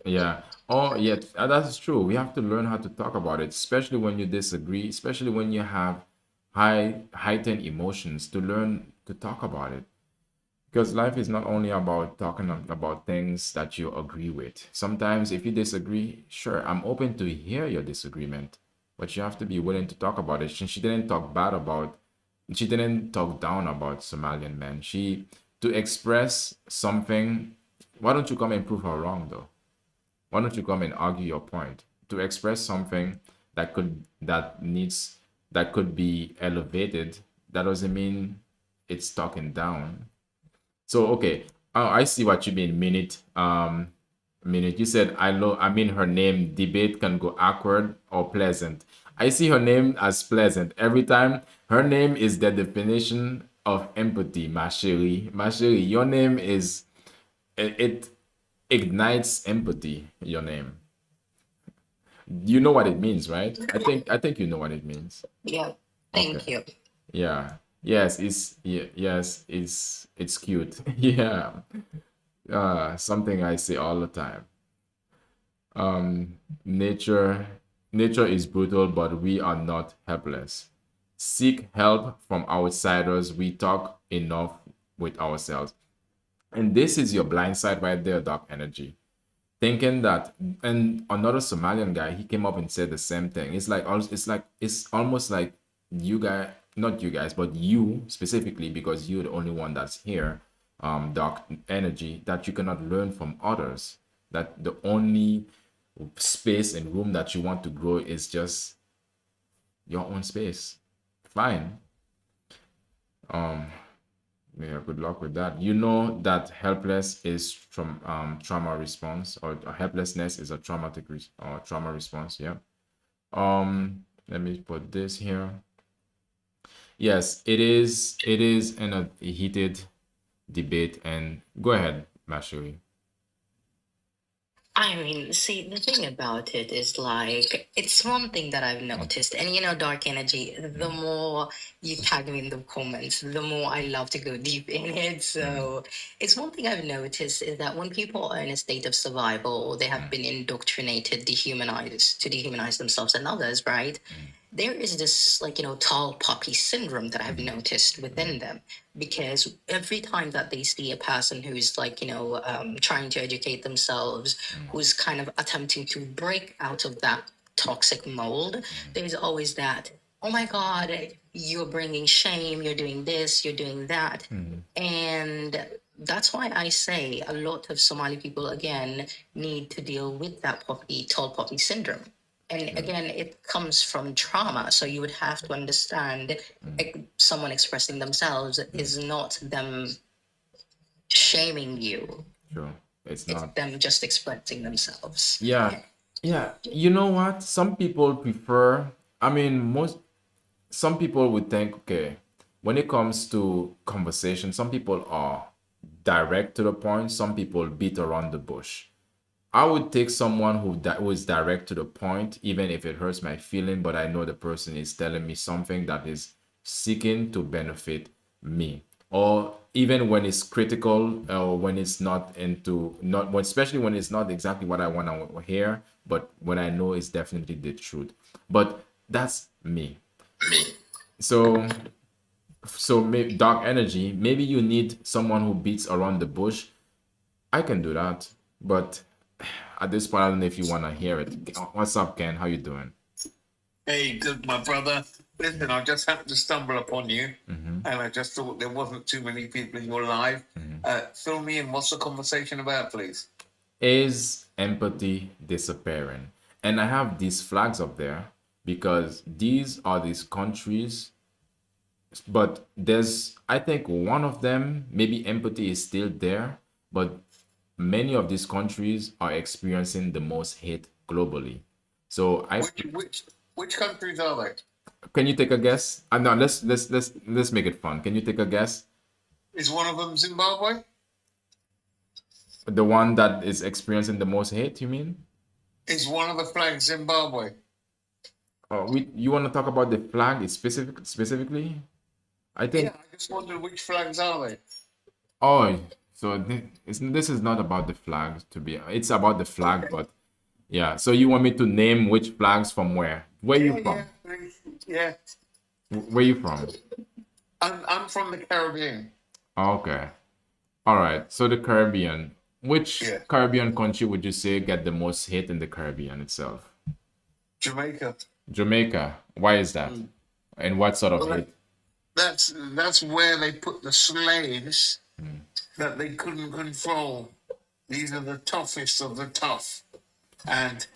Yeah. Oh, yeah, that's true. We have to learn how to talk about it, especially when you disagree, especially when you have heightened emotions, to learn to talk about it. Because life is not only about talking about things that you agree with. Sometimes, if you disagree, sure, I'm open to hear your disagreement, but you have to be willing to talk about it. She didn't talk bad about, she didn't talk down about Somalian men. To express something, why don't you come and prove her wrong, though? Why don't you come and argue your point? To express something that could be elevated, that doesn't mean it's talking down. So okay, oh, I see what you mean. Minute. You said I mean her name. Debate can go awkward or pleasant. I see her name as pleasant every time. Her name is the definition of empathy, ma chérie. Ma chérie, your name is it ignites empathy. Your name. You know what it means, right? I think you know what it means. Yeah, Okay. thank you. Yeah. Yes, yes, it's cute. Yeah. Something I say all the time. Nature nature is brutal, but we are not helpless. Seek help from outsiders. We talk enough with ourselves. And this is your blind side right there, dark energy. Thinking that, and another Somalian guy, he came up and said the same thing. It's almost like you guys, not you guys, but you specifically, because you're the only one that's here, dark energy, that you cannot learn from others. That the only space and room that you want to grow is just your own space. Fine. Yeah, good luck with that. You know that helpless is from trauma response, or helplessness is a or trauma response. Yeah. Let me put this here. Yes, it is. It is in a heated debate. And go ahead, Mashuri. I mean, see, the thing about it is like, it's one thing that I've noticed. And you know, dark energy, the more you tag me in the comments, the more I love to go deep in it. So it's one thing I've noticed is that when people are in a state of survival, or they have been indoctrinated, dehumanized, to dehumanize themselves and others, right? There is this, like, you know, tall poppy syndrome that I've noticed within them, because every time that they see a person who's, like, you know, trying to educate themselves, who's kind of attempting to break out of that toxic mold, there's always that, oh my God, you're bringing shame, you're doing this, you're doing that. And that's why I say a lot of Somali people, again, need to deal with that tall poppy syndrome. And again, it comes from trauma. So you would have to understand, someone expressing themselves is not them shaming you, Sure, it's it's not. them just expressing themselves. Yeah, yeah. You know what? Some people prefer. I mean, some people would think, okay, when it comes to conversation, some people are direct to the point. Some people beat around the bush. I would take someone who is direct to the point, even if it hurts my feeling, but I know the person is telling me something that is seeking to benefit me. Or even when it's critical, or when it's not into not when, especially when it's not exactly what I want to hear, but when I know it's definitely the truth. But that's me. So dark energy, maybe you need someone who beats around the bush. I can do that, but at this point, I don't know if you want to hear it. What's up, Ken? How you doing? Hey, good, my brother. Listen, I just happened to stumble upon you, and I just thought there wasn't too many people in your life. Fill me in. What's the conversation about, please? Is empathy disappearing? And I have these flags up there because these are these countries, but there's, I think one of them, maybe empathy is still there, but many of these countries are experiencing the most hate globally. So Which countries are they? can you take a guess? No, let's make it fun. Can you take a guess? Is one of them Zimbabwe? The one that is experiencing the most hate, you mean? Is one of the flags Zimbabwe? You want to talk about the flag specifically? I think. Yeah, I just wondered which flags are they? Oh, so this is not about the flag it's about the flag, but yeah. So you want me to name which flags from where? Where you from? Yeah. Where you from? I'm from the Caribbean. Okay. All right. So the Caribbean. Which Caribbean country would you say get the most hate in the Caribbean itself? Jamaica. Jamaica. Why is that? And what sort of hate? That's where they put the slaves that they couldn't control. These are the toughest of the tough. And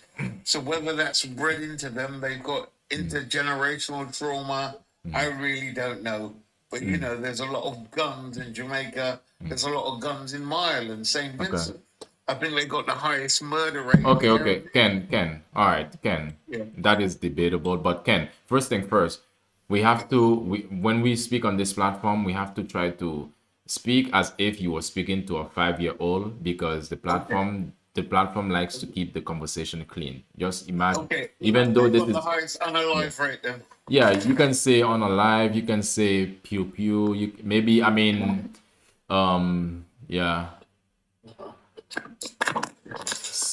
so whether that's bred into them, they've got intergenerational trauma, I really don't know. But you know, there's a lot of guns in Jamaica. There's a lot of guns in my island, St. Vincent. I think they got the highest murder rate. Okay. Ken. All right, Ken. Yeah. That is debatable, but Ken, first thing first, we have to when we speak on this platform, we have to try to speak as if you were speaking to a 5-year-old because the platform likes to keep the conversation clean. Just imagine, even though this is the highest unalive rate then. Yeah, you can say on a live, you can say pew pew. Yeah.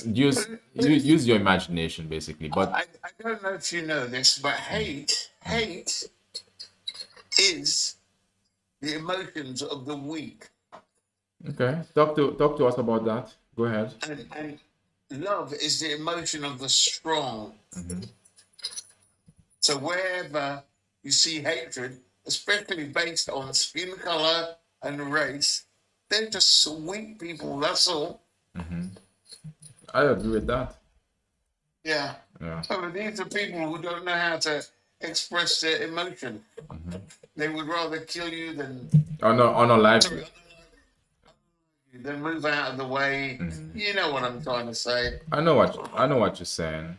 Use your imagination basically. But I don't know if you know this, but hate is the emotions of the weak. okay, talk to us about that. Go ahead. And love is the emotion of the strong. So wherever you see hatred, especially based on skin color and race, they're just weak people, that's all. I agree with that. Yeah. So these are people who don't know how to express their emotion. They would rather kill you than On a live. Then move out of the way. You know what I'm trying to say. I know what you're saying.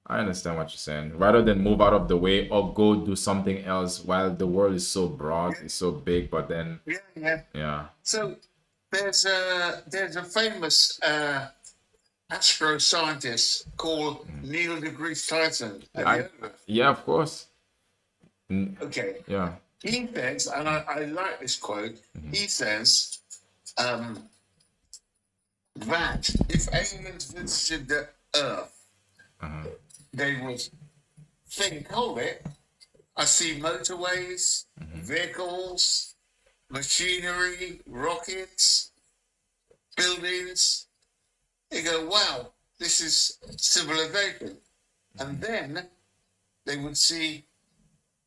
I understand what you're saying. Rather than move out of the way or go do something else while the world is so broad, it's so big, but then yeah. So there's a famous astroscientist called Neil deGrasse Tyson. Have you heard of him? Yeah, of course. Okay. Yeah. He says, and I like this quote, he says that if aliens visited the Earth, they would think, hold it, I see motorways, vehicles, machinery, rockets, buildings. They go, wow, this is civilization. And then they would see,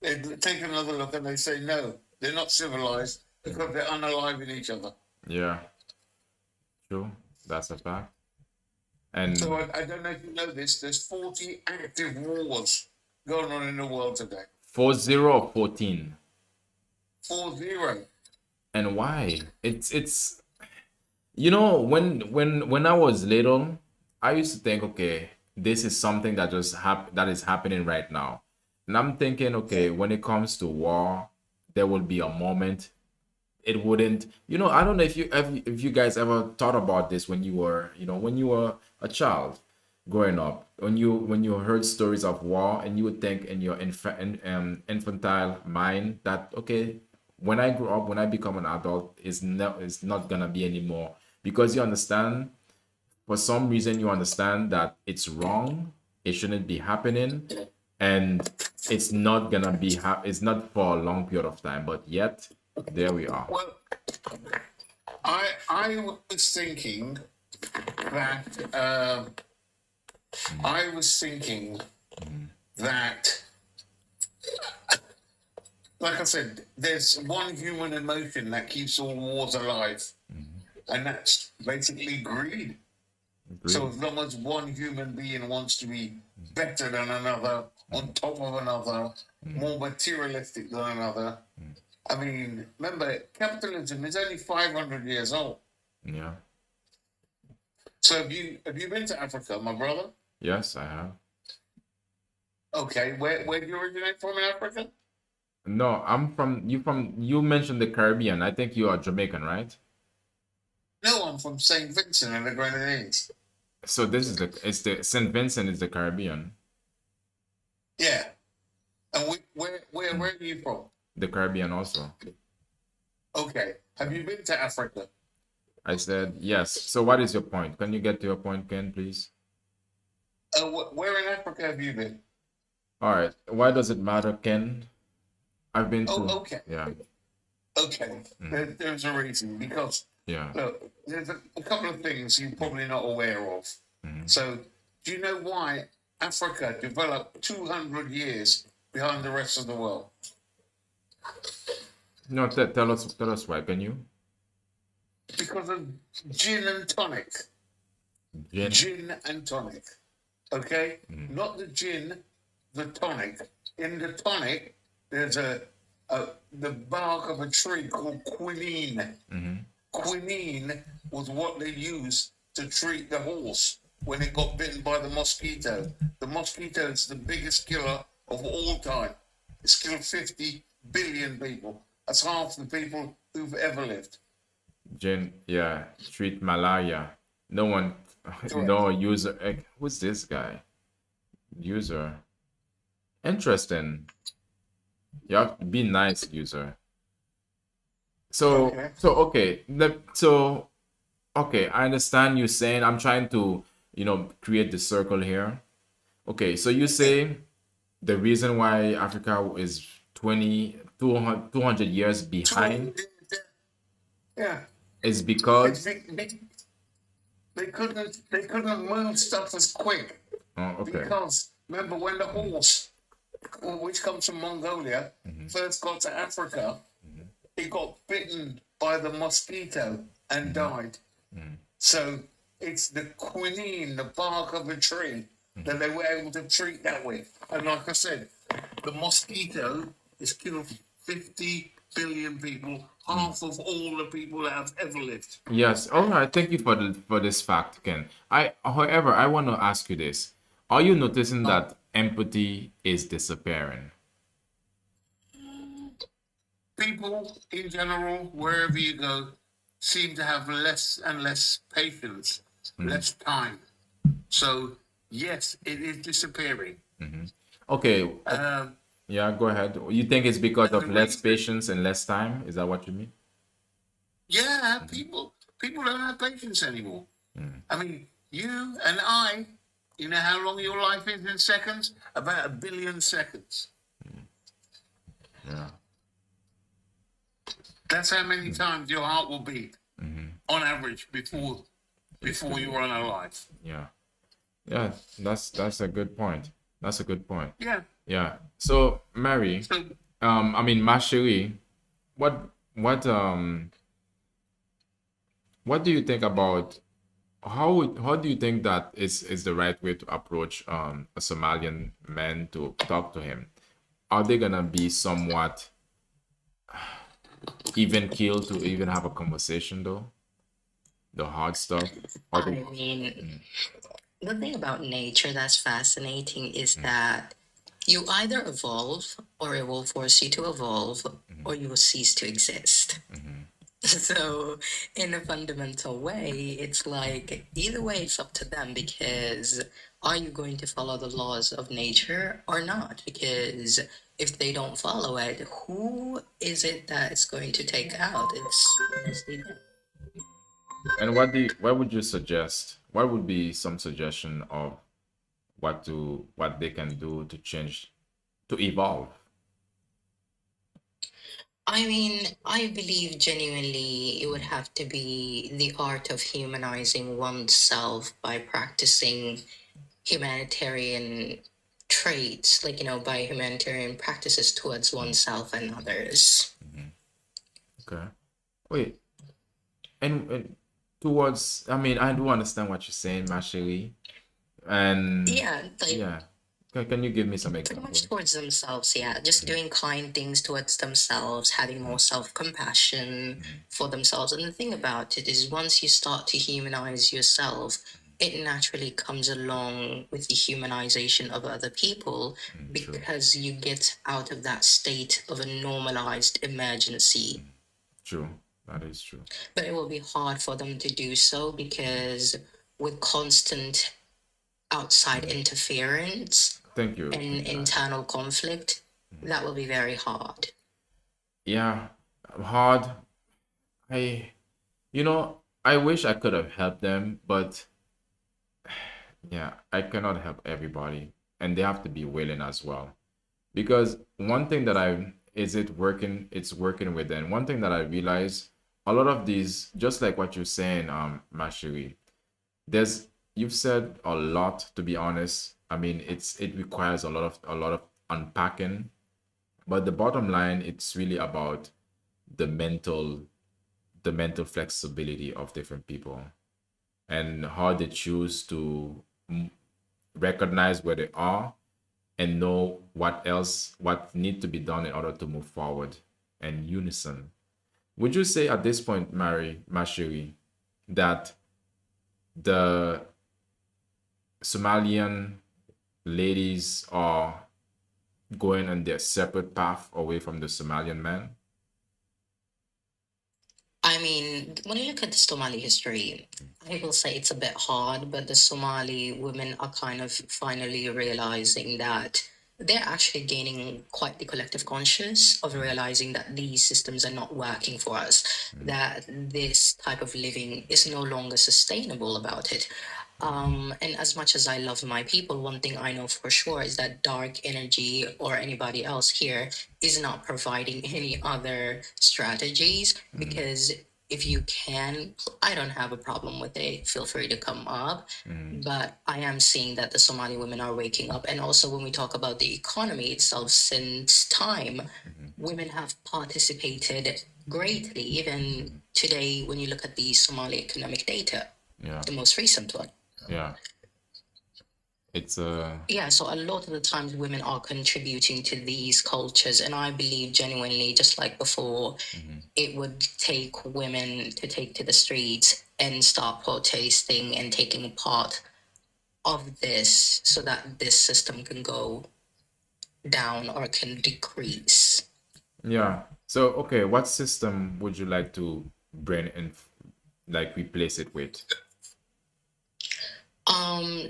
they'd take another look and they say, no, they're not civilized because they're unalive in each other. Yeah. True. That's a fact. And so I don't know if you know this, there's 40 active wars going on in the world today. 40 or 14? 40. And why? It's you know, when I was little, I used to think, okay, this is something that that is happening right now. And I'm thinking, okay, when it comes to war, there will be a moment it wouldn't, I don't know if you guys ever thought about this when you were, when you were a child growing up, when you heard stories of war, and you would think in your infantile mind that, okay, when I grow up, when I become an adult, is not gonna be anymore, because you understand, for some reason you understand that it's wrong, it shouldn't be happening, and it's not for a long period of time, but yet there we are. Well, I was thinking that I was thinking that, like I said, there's one human emotion that keeps all wars alive, and that's basically greed. So as long as one human being wants to be better than another, on top of another, more materialistic than another. I mean, remember, capitalism is only 500 years old. Yeah. So have you been to Africa, my brother? Yes, I have. Okay, where do you originate from in Africa? No, you mentioned the Caribbean. I think you are Jamaican, right? No, I'm from St. Vincent and the Grenadines. So this is it's the St. Vincent is the Caribbean. Yeah. And where are you from? The Caribbean also. Okay. Have you been to Africa? I said yes. So what is your point? Can you get to your point, Ken, please? Where in Africa have you been? All right. Why does it matter, Ken? I've been to. Oh, okay. Yeah. Okay. There's a reason, because Yeah. look, there's a couple of things you're probably not aware of. So, do you know why Africa developed 200 years behind the rest of the world? No, tell us why. Can you? Because of gin and tonic. Gin. Gin and tonic. Okay? Not the gin, the tonic. In the tonic, there's the bark of a tree called quinine. Quinine was what they used to treat the horse when it got bitten by the mosquito. The mosquito is the biggest killer of all time. It's killed 50 billion people. That's half the people who've ever lived. Gin. Yeah. Treat malaria. No one. No user. Who's this guy? User. Interesting. You have to be nice, user. So Okay. okay, I understand you saying, I'm trying to, create the circle here. Okay, so you say the reason why Africa is 200 years behind Yeah. is It's because they couldn't move stuff as quick. okay. Because remember, when the horse, which comes from Mongolia, first got to Africa, it got bitten by the mosquito and died. So it's the quinine, the bark of a tree, that they were able to treat that with. And like I said, the mosquito has killed 50 billion people, half of all the people that have ever lived. Yes, all right. Thank you for this fact, Ken. However, I want to ask you this. Are you noticing that empathy is disappearing? People in general, wherever you go, seem to have less and less patience, less time. So yes, it is disappearing. Okay. Yeah, go ahead. You think it's because of the less reason- patience and less time? Is that what you mean? Yeah, people don't have patience anymore. I mean, you and I, you know how long your life is in seconds? About 1 billion seconds. Yeah. That's how many times your heart will beat on average before you run out of life. Yeah. Yeah, that's a good point. That's a good point. Yeah. Yeah. So, Mary, So I mean, ma chérie, what do you think about how do you think that is the right way to approach a Somalian man to talk to him? Are they gonna be somewhat even keeled to even have a conversation though? The hard stuff? Or I mean, the thing about nature that's fascinating is that you either evolve or it will force you to evolve or you will cease to exist. So, in a fundamental way, it's like either way, it's up to them because are you going to follow the laws of nature or not? Because if they don't follow it, who is it that it's going to take out? It's honestly them. And what would you suggest? What would be some suggestion of what they can do to change, to evolve? I mean, I believe genuinely it would have to be the art of humanizing oneself by practicing humanitarian traits, like, by humanitarian practices towards oneself and others. Okay. Wait, and towards, I mean, I do understand what you're saying, Mashiri, and Yeah, like yeah, can you give me some pretty much examples? towards themselves, yeah. Just doing kind things towards themselves, having more self compassion for themselves. And the thing about it is, once you start to humanize yourself, it naturally comes along with the humanization of other people True. because you get out of that state of a normalized emergency. True. That is true. But it will be hard for them to do so because with constant outside interference Thank you. and internal conflict, that will be very hard. Yeah, hard. I, I wish I could have helped them, but yeah, I cannot help everybody, and they have to be willing as well. Because one thing that it's working with them. One thing that I realize, a lot of these, just like what you're saying, Mashiri, you've said a lot, to be honest. I mean, it requires a lot of unpacking, but the bottom line, it's really about the mental the mental flexibility of different people and how they choose to recognize where they are and know what need to be done in order to move forward in unison. Would you say at this point, Mashiri, that the Somalian ladies are going on their separate path away from the Somalian man? I mean, when you look at the Somali history, I will say it's a bit hard, but the Somali women are kind of finally realizing that they're actually gaining quite the collective conscious of realizing that these systems are not working for us, that this type of living is no longer sustainable about it. And as much as I love my people, one thing I know for sure is that dark energy or anybody else here is not providing any other strategies because if you can, I don't have a problem with it. Feel free to come up. But I am seeing that the Somali women are waking up. And also, when we talk about the economy itself, since time, women have participated greatly. Even today, when you look at the Somali economic data, Yeah, the most recent one. yeah. It's Yeah, so a lot of the times women are contributing to these cultures, and I believe genuinely, just like before, it would take women to take to the streets and start protesting and taking part of this so that this system can go down or can decrease. yeah. So okay, what system would you like to bring in, like replace it with?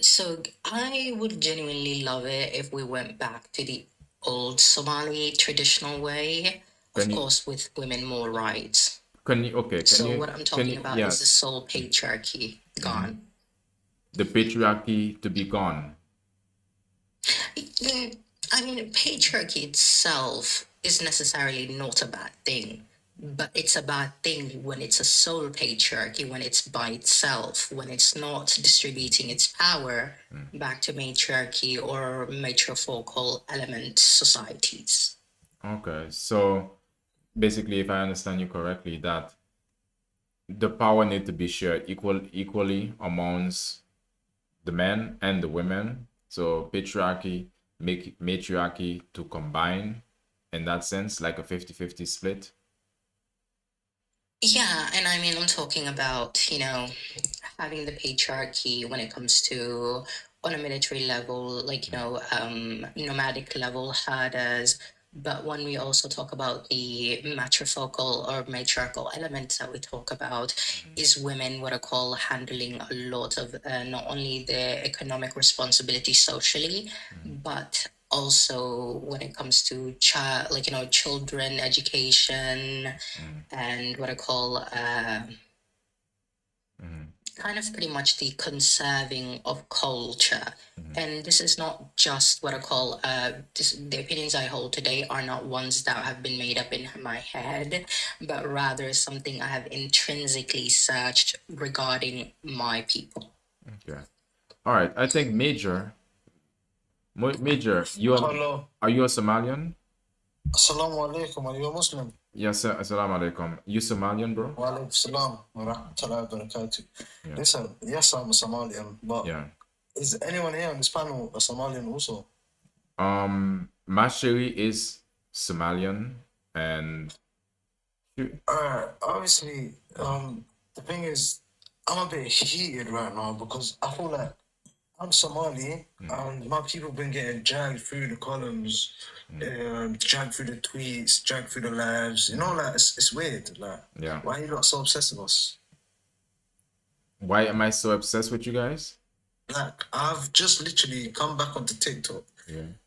So I would genuinely love it if we went back to the old Somali traditional way, Can of you course, with women more rights. can you okay? Can So you what I'm can talking you about is the yes, soul patriarchy gone. the patriarchy to be gone? Mm, I mean, patriarchy itself is necessarily not a bad thing, but it's a bad thing when it's a soul patriarchy, when it's by itself, when it's not distributing its power back to matriarchy or matriarchal element societies. Okay, so basically, if I understand you correctly, that the power need to be shared equally amongst the men and the women. So patriarchy make matriarchy to combine in that sense, like a 50-50 split. Yeah, and I mean, I'm talking about, having the patriarchy when it comes to on a military level, like, nomadic level herders, But when we also talk about the matrifocal or matriarchal elements that we talk about, is women what I call handling a lot of not only the economic responsibility socially, but also when it comes to child, like, you know, children education and what I call kind of pretty much the conserving of culture. And this is not just what I call the opinions I hold today are not ones that have been made up in my head, but rather something I have intrinsically searched regarding my people. Okay. All right. I think Major, Hello. are you a Somalian? Assalamu alaikum. Are you a Muslim? Yes, sir. Assalamu alaikum. You Somalian, bro? Wa alaikum salam wa rahmatullahi wa barakatuh. Yeah. Listen, yes, I'm a Somalian, but Yeah. is anyone here on this panel a Somalian also? Mashiri is Somalian, and Obviously, the thing is, I'm a bit heated right now because I feel like I'm Somali and my people been getting dragged through the columns, dragged through the tweets, dragged through the lives. You know, like it's weird. Like, yeah. why are you not so obsessed with us? Why am I so obsessed with you guys? Like, I've just literally come back onto TikTok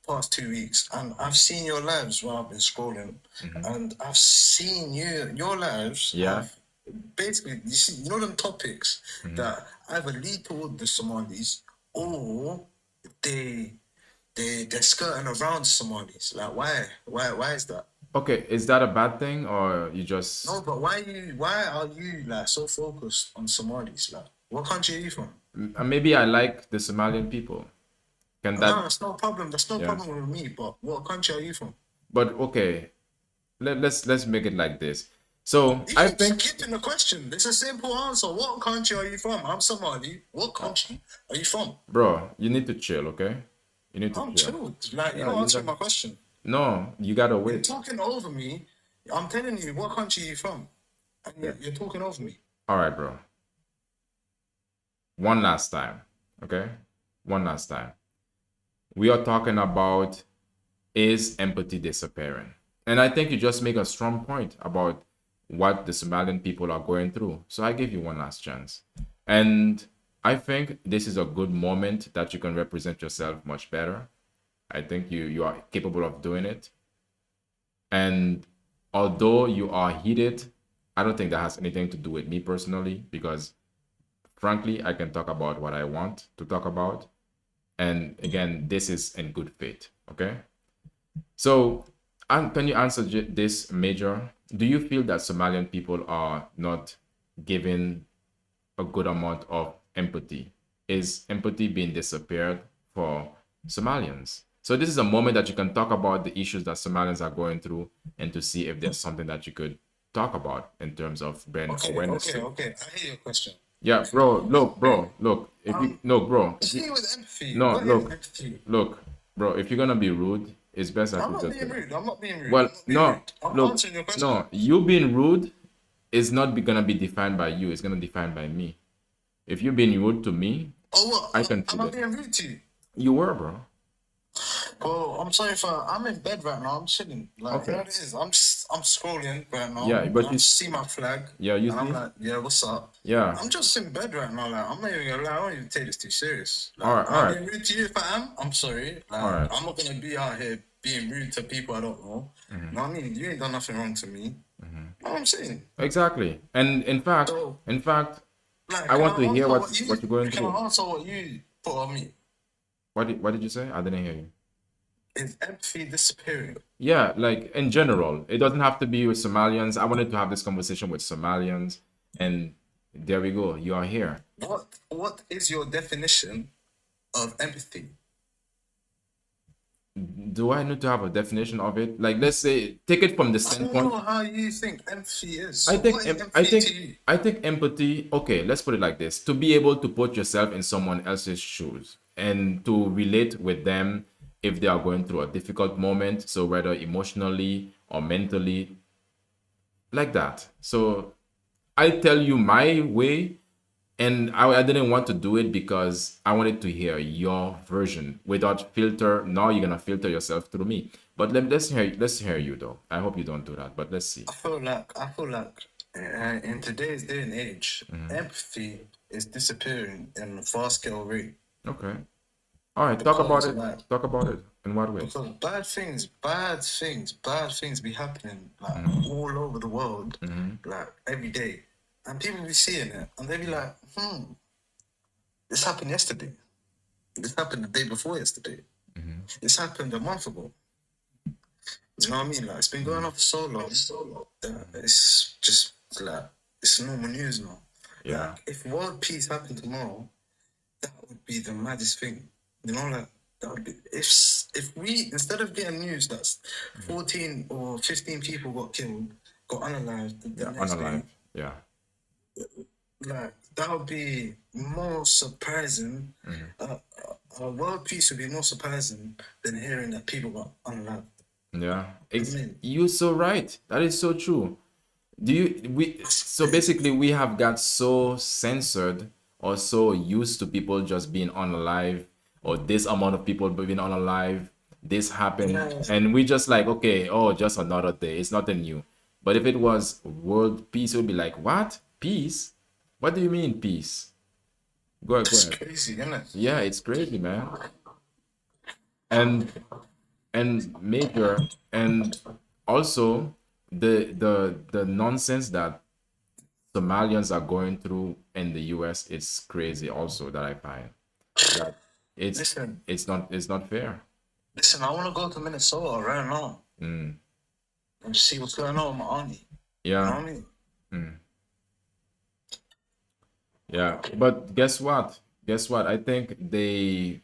past 2 weeks and I've seen your lives while I've been scrolling and I've seen your lives have basically, you see, you know them topics that either lead toward the Somalis or they're skirting around the Somalis. Like, why is that? Okay, is that a bad thing or you just No, but why are you like so focused on Somalis? Like, what country are you from? maybe I like the Somalian people. Can No, that that's no problem. That's no problem with me. But what country are you from? But okay, let's make it like this. So You I keep think, skipping the question. It's a simple answer. What country are you from? I'm Somali. What country are you from? bro, you need to chill, okay? You need to I'm chill. chilled. Like, you're Yeah, not you answering know- my question. No, you gotta You're wait. talking over me. I'm telling you what country you're from. And you're talking over me. All right, bro. One last time, okay? One last time. We are talking about, is empathy disappearing? And I think you just make a strong point about what the Somalian people are going through. So I give you one last chance. And I think this is a good moment that you can represent yourself much better. I think you are capable of doing it. And although you are heated, I don't think that has anything to do with me personally, because frankly, I can talk about what I want to talk about. And again, this is in good faith, okay? So, can you answer this, Major? Do you feel that Somalian people are not given a good amount of empathy? Is empathy being disappeared for Somalians? So this is a moment that you can talk about the issues that Somalians are going through and to see if there's something that you could talk about in terms of brand awareness. Okay. I hear your question. Yeah, bro. Look. If you look, bro. Stay with empathy. No, What is look, empathy? look, bro. If you're gonna be rude, it's best that I'm you not just. being rude. I'm not being rude. Well, I'm not being no, rude. I'm look, answering your question. no. You being rude is not gonna be defined by you. It's gonna be defined by me. If you're being rude to me, Oh, what? I can Am feel I it. being rude to you? You were, bro. Well, I'm sorry for. I'm in bed right now. I'm chilling. Like, Okay. you know what it is? I'm scrolling right now. Yeah, but and you I see my flag. Yeah, you and I'm see? like, yeah, what's up? Yeah. I'm just in bed right now. Like, I'm not even gonna lie. I don't even take this too serious. Like, All right, am all I right. being rude to you? If I am, I'm sorry. Like, All right. I'm not gonna be out here being rude to people I don't know. Mm-hmm. No, I mean, you ain't done nothing wrong to me. You know what I'm saying? Exactly. And in fact, So- Like, I want to hear what answer you're going Can through. I answer what you put on me? What did you say? I didn't hear you. Is empathy disappearing? Yeah, like in general, it doesn't have to be with Somalians. I wanted to have this conversation with Somalians, and there we go. You are here. What is your definition of empathy? Do I need to have a definition of it? Like, let's say, take it from the I don't standpoint. know how you think empathy is. I So think what is I empathy think to you? I think empathy. Okay, let's put it like this: to be able to put yourself in someone else's shoes and to relate with them if they are going through a difficult moment. So whether emotionally or mentally, like that. So I tell you my way And I didn't want to do it because I wanted to hear your version without filter. Now you're gonna filter yourself through me. But let's hear you though. I hope you don't do that. But let's see. I feel like in today's day and age, empathy is disappearing in a fast scale rate. Okay. All right. Talk about Because it. like Talk about it. In what way? because bad things be happening like all over the world, like every day, and people be seeing it, and they be like, this happened yesterday. This happened the day before yesterday. This happened a month ago. You know what I mean? Like it's been going on for so long. It's just like it's normal news now. Yeah. Like if world peace happened tomorrow, that would be the maddest thing. You know, like that would be if we instead of getting news that's 14 or 15 people got killed, got unalived the next Unalive. day, Yeah. like that would be more surprising. World peace would be more surprising than hearing that people got unalived. Yeah. mean- You're so right. That is so true. So basically we have got so censored or so used to people just being unalive or this amount of people being unalive, this happened, and we just like, okay, oh, just another day, it's nothing new. But if it was world peace, it would be like, what? Peace? What do you mean peace? Go ahead. It's crazy, isn't it? Yeah, it's crazy, man. And major, and also the nonsense that Somalians are going through in the US, it's crazy also that I find that Listen. it's not fair. Listen, I want to go to Minnesota right now and see what's going on with my auntie. You know what Yeah. I mean? Yeah, but guess what? I think they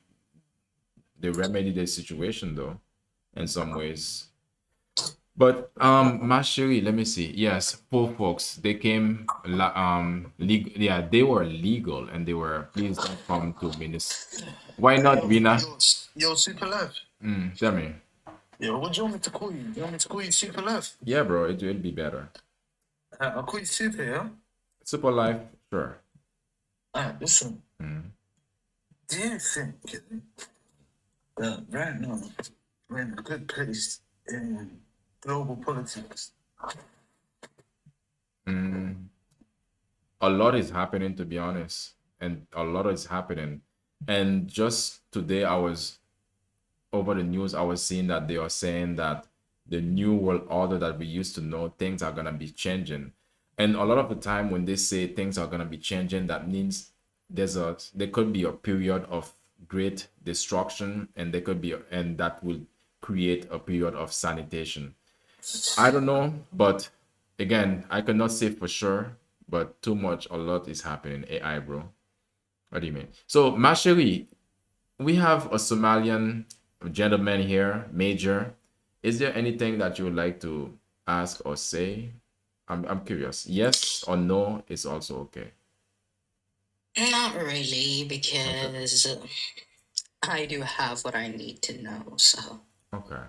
remedy the situation though, in some ways. But Mashiri, let me see. Yes, poor folks. They came legal. Yeah, they were legal and they were please don't come to Minnesota. Why not, Vina? Yo, Super Love. Tell me. Yo, what do you want me to call you? Do you want me to call you Super Love? Yeah, bro, it'll be better. I'll call you Super, yeah? Super life, sure. Listen. Do you think that right now we're in a good place in global politics? A lot is happening, to be honest, and a lot is happening. And just today, I was over the news. I was seeing that they are saying that the new world order that we used to know, things are gonna be changing. And a lot of the time, when they say things are gonna be changing, that means there could be a period of great destruction, and and that will create a period of sanitation. I don't know, but again, I cannot say for sure, but a lot is happening. AI, bro. What do you mean? So, Masheri, we have a Somalian gentleman here, Major. Is there anything that you would like to ask or say? I'm curious. Yes or no is also okay. Not really, because I do have what I need to know. So Okay.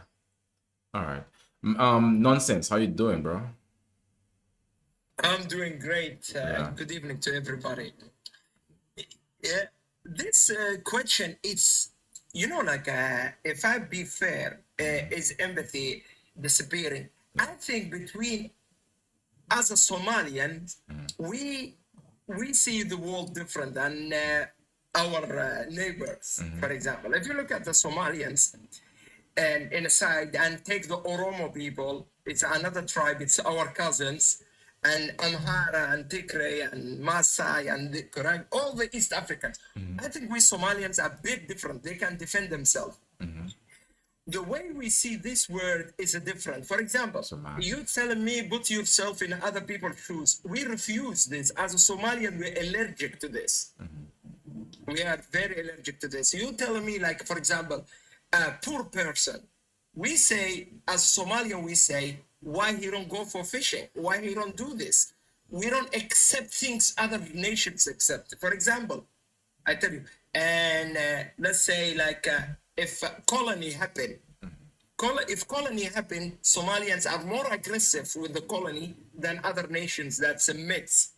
All right. Nonsense. How you doing, bro? I'm doing great. Yeah. Good evening to everybody. Yeah, this question, it's, like, if I be fair, is empathy disappearing? I think between, as a Somalian, we see the world different than our neighbors, for example. If you look at the Somalians and inside and take the Oromo people, it's another tribe, it's our cousins, and Amhara and Tigray and Maasai and correct, all the East Africans. I think we Somalians are a bit different. They can defend themselves. The way we see this word is a different. For example, you telling me put yourself in other people's shoes. We refuse this. As a Somalian, we're allergic to this. We are very allergic to this. You telling me, like, for example, a poor person. We say, as a Somalian, we say, why he don't go for fishing? Why he don't do this? We don't accept things other nations accept. For example, I tell you, and let's say, like, if colony happened, if colony happened, Somalians are more aggressive with the colony than other nations that submits.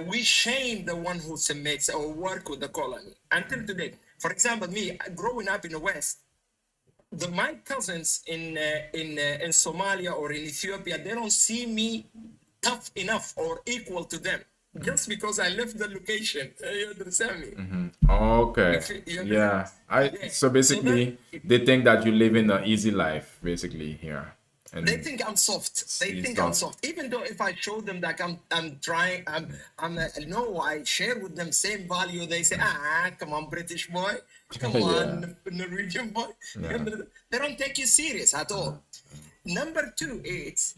we shame the one who submits or work with the colony until today. For example, me growing up in the West, my cousins in Somalia or in Ethiopia, they don't see me tough enough or equal to them just because I left the location. You understand me? Okay. You understand? Yeah. Yeah. So basically they think that you live in an easy life, basically here. They And think I'm soft. They think I'm soft. Even though if I show them that I'm trying, no, I share with them same value. They say, come on, British boy, come yeah. on, Norwegian boy. Yeah. They don't take you serious at all. Number two is,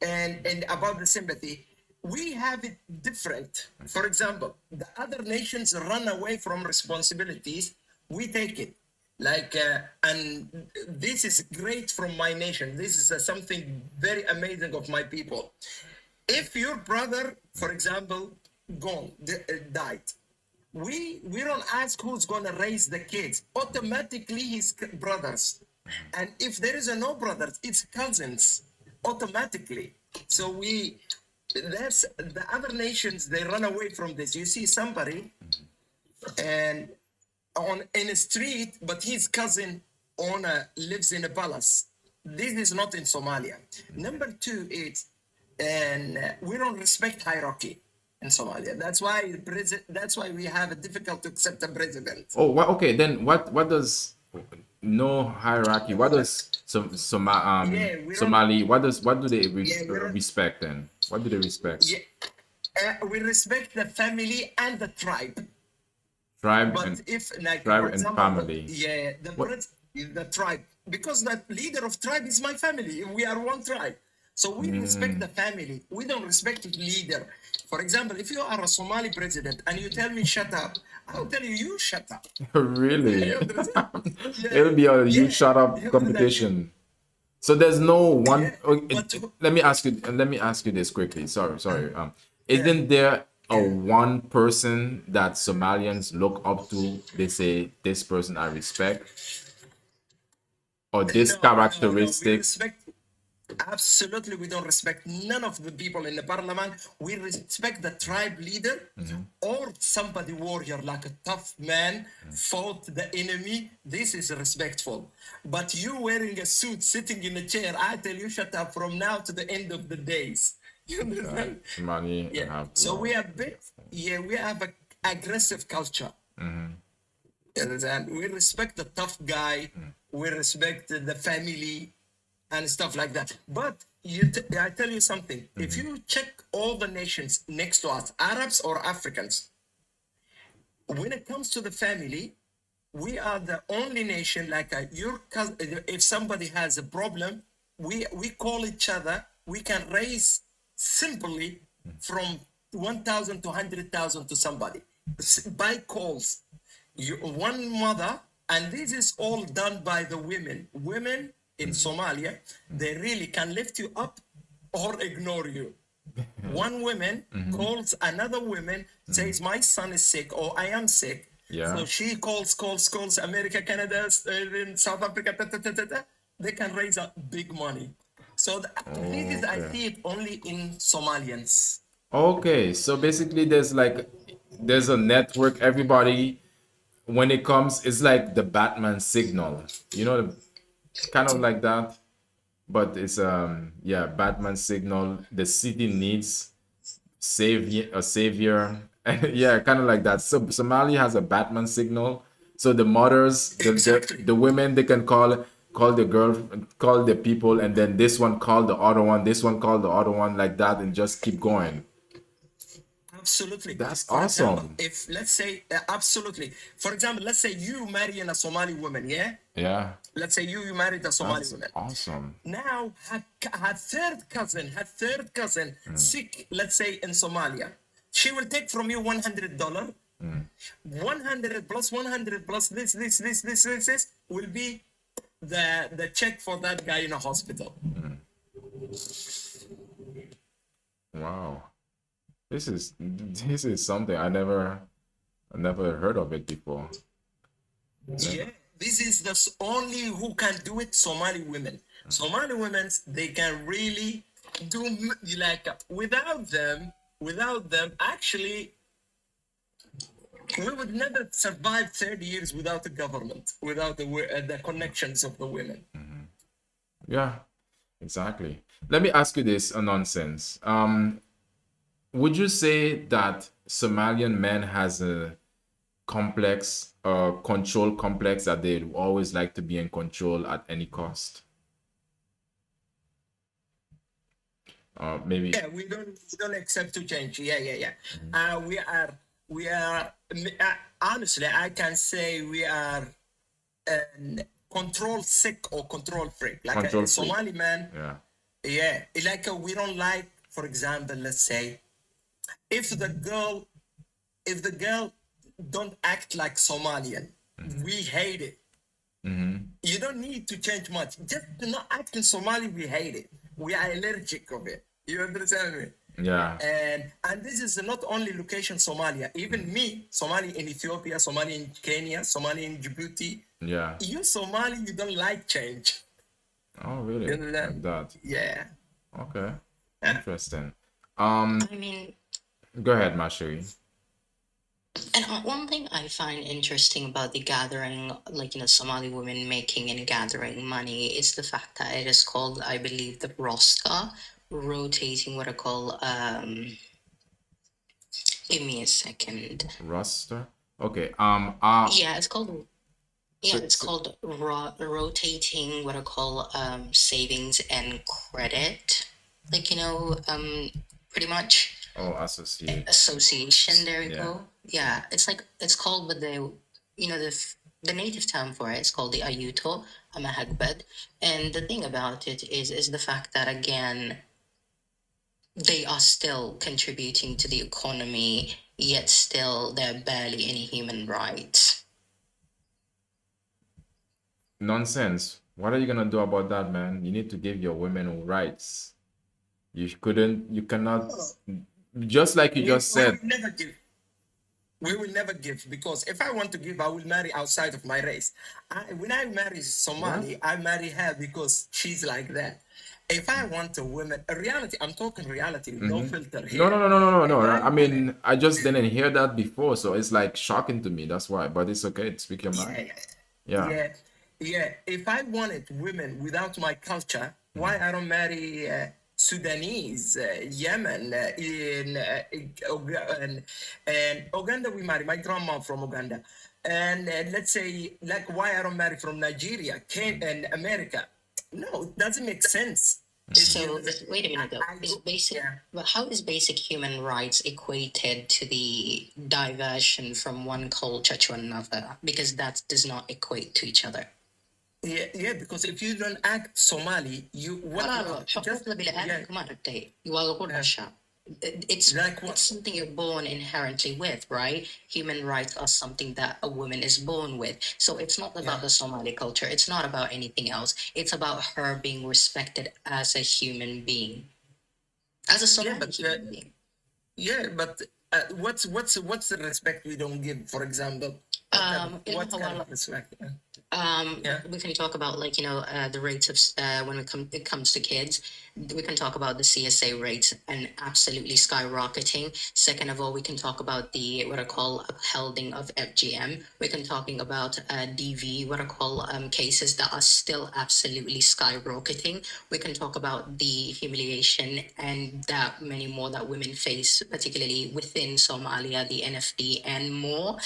and about the sympathy, we have it different. For example, the other nations run away from responsibilities. We take it. And this is great from my nation. This is something very amazing of my people. If your brother, for example, died, we don't ask who's gonna raise the kids. Automatically, his brothers. And if there is no brothers, it's cousins. Automatically. So that's the other nations. They run away from this. You see somebody, and in a street, but his cousin lives in a palace. This is not in Somalia. Number two is, and we don't respect hierarchy in Somalia. That's why we have a difficult to accept a president. Oh, okay. Then what does no hierarchy? What does Somali? What do they respect then? What do they respect? Yeah, we respect the family and the tribe. Tribe But and if, like, tribe for and example, family. yeah, the tribe, because the leader of tribe is my family. We are one tribe, so we respect the family. We don't respect the leader. For example, if you are a Somali president and you tell me shut up, I'll tell you shut up. Really? You understand? It'll be a you Yeah. shut up You competition. So there's no one. Yeah, Okay, but- let me ask you. Let me ask you this quickly. Sorry. Isn't there a one person that Somalians look up to? They say this person I respect, or this No, we characteristic. respect. Absolutely, we don't respect none of the people in the parliament. We respect the tribe leader or somebody warrior, like a tough man, fought the enemy. This is respectful. But you wearing a suit, sitting in a chair, I tell you, shut up from now to the end of the days. You understand? Somali Yeah. have So law. we have an aggressive culture. You understand? We respect the tough guy. We respect the family and stuff like that. But I tell you something. If you check all the nations next to us, Arabs or Africans, when it comes to the family, we are the only nation like your cousin. If somebody has a problem, we call each other. We can raise simply from 1,000 to 100,000 to somebody by calls. One mother, and this is all done by the women. Women in Somalia, they really can lift you up or ignore you. One woman calls another woman, says, my son is sick or I am sick. Yeah. So she calls America, Canada, South Africa, they can raise up big money. So this is, I see it only in Somalians. Okay, so basically there's a network. Everybody, when it comes, it's like the Batman signal. You know, kind of like that. But it's Batman signal. The city needs a savior. Yeah, kind of like that. So Somalia has a Batman signal. So the mothers, the women, they can call the people, and then this one call the other one, this one call the other one, like that, and just keep going. Absolutely. That's For example, awesome. if let's say absolutely. For example, let's say you marry a Somali woman, yeah? Yeah, Let's say you married a Somali that's woman. awesome. Now her third cousin sick, let's say in Somalia. She will take from you $100. 100 plus 100 plus this will be the check for that guy in a hospital. Wow. This is something I never heard of it before. Yeah, this is the only who can do it. Somali women. Somali women, they can really do, like, without them, without them, actually, we would never survive 30 years without the government, without the connections of the women. Yeah, exactly. Let me ask you this, a nonsense. Would you say that Somalian men has a complex, control complex that they always like to be in control at any cost? Maybe. Yeah, we don't accept to change. Yeah. We are honestly, I can say we are control sick or control freak, like Control a freak. Somali man. Yeah. Yeah, like we don't like, for example, let's say, if the girl don't act like Somalian, we hate it. You don't need to change much. Just to not act in Somali, we hate it. We are allergic of it. You understand me? Yeah. And this is not only location Somalia. Even me, Somali in Ethiopia, Somali in Kenya, Somali in Djibouti. Yeah. You Somali, you don't like change. Oh, really? You know that? Like that. Yeah. Okay. Yeah. Interesting. I mean, Go ahead, Mashiri. and one thing I find interesting about the gathering, like, Somali women making and gathering money, is the fact that it is called, I believe, the roska, rotating what I call, give me a second. Roster. Okay. Yeah, it's called, So- it's so- called rotating what I call savings and credit. Like, pretty much Oh, associate. association. There you Yeah. go. Yeah, it's like it's called, but the native term for it is called the ayuto amahagbed. And the thing about it is the fact that, again, they are still contributing to the economy, yet still there are barely any human rights. Nonsense. What are you gonna do about that, man? You need to give your women rights. You cannot, just like you just We said. will never give. We will never give, because if I want to give, I will marry outside of my race. When I marry Somali, I marry her because she's like that. If I want a woman, a reality, I'm talking reality, no filter here. No. If I mean, I just didn't hear that before, so it's like shocking to me. That's why. But it's okay. Speak your mind. Yeah. Yeah. If I wanted women without my culture, why I don't marry Sudanese, Yemen, and Uganda? We marry my grandma from Uganda, and let's say, like, why I don't marry from Nigeria, and America? No, it doesn't make sense. So wait a minute though. I Is go- basic, yeah. but how is basic human rights equated to the diversion from one culture to another? Because that does not equate to each other. Yeah, because if you don't act Somali, you Wala, just yeah. It's Like what? it's something you're born inherently with, right? Human rights are something that a woman is born with. So it's not about the Somali culture. It's not about anything else. It's about her being respected as a human being, as a Somali but, human being. Yeah, but what's the respect we don't give? For example, what kind of respect? We can talk about, like, the rates of when it comes to kids. We can talk about the CSA rates and absolutely skyrocketing. Second of all, we can talk about the what I call upholding of FGM. We can talking about DV, what I call cases that are still absolutely skyrocketing. We can talk about the humiliation and that many more that women face, particularly within Somalia, the NFD, and more.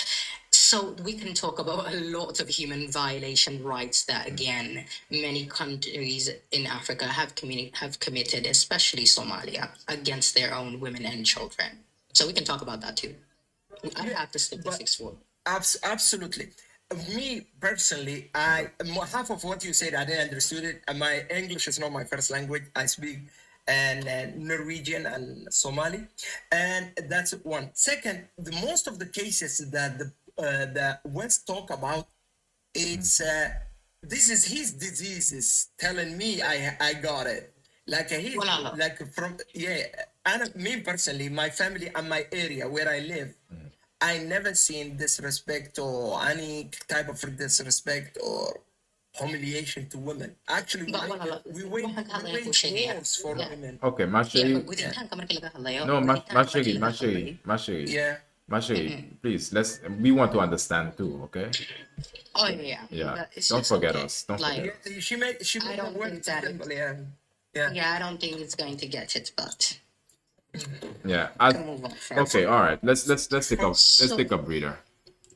So we can talk about a lot of human violation rights that, again, many countries in Africa have committed, especially Somalia, against their own women and children. So we can talk about that too. I have the statistics for. Absolutely. Me personally, half of what you said, I didn't understood it. My English is not my first language. I speak and Norwegian and Somali, and that's one. Second, the most of the cases that the West talk about, it's this is his diseases telling me I got it. Like he's Wala. like from and me personally, my family and my area where I live, I never seen disrespect or any type of disrespect or humiliation to women. Actually, we wage wars for women. Okay, Mashiri. No, Mashiri. Yeah. Mashiri, please, we want to understand too, okay? Oh yeah. Yeah. But it's Don't just forget okay. us. Don't Like, forget us. She made I don't the word think that simple, yeah. Yeah. yeah, I don't think it's going to get it, but Yeah. can move on from Okay, all right. Let's So- take a breather.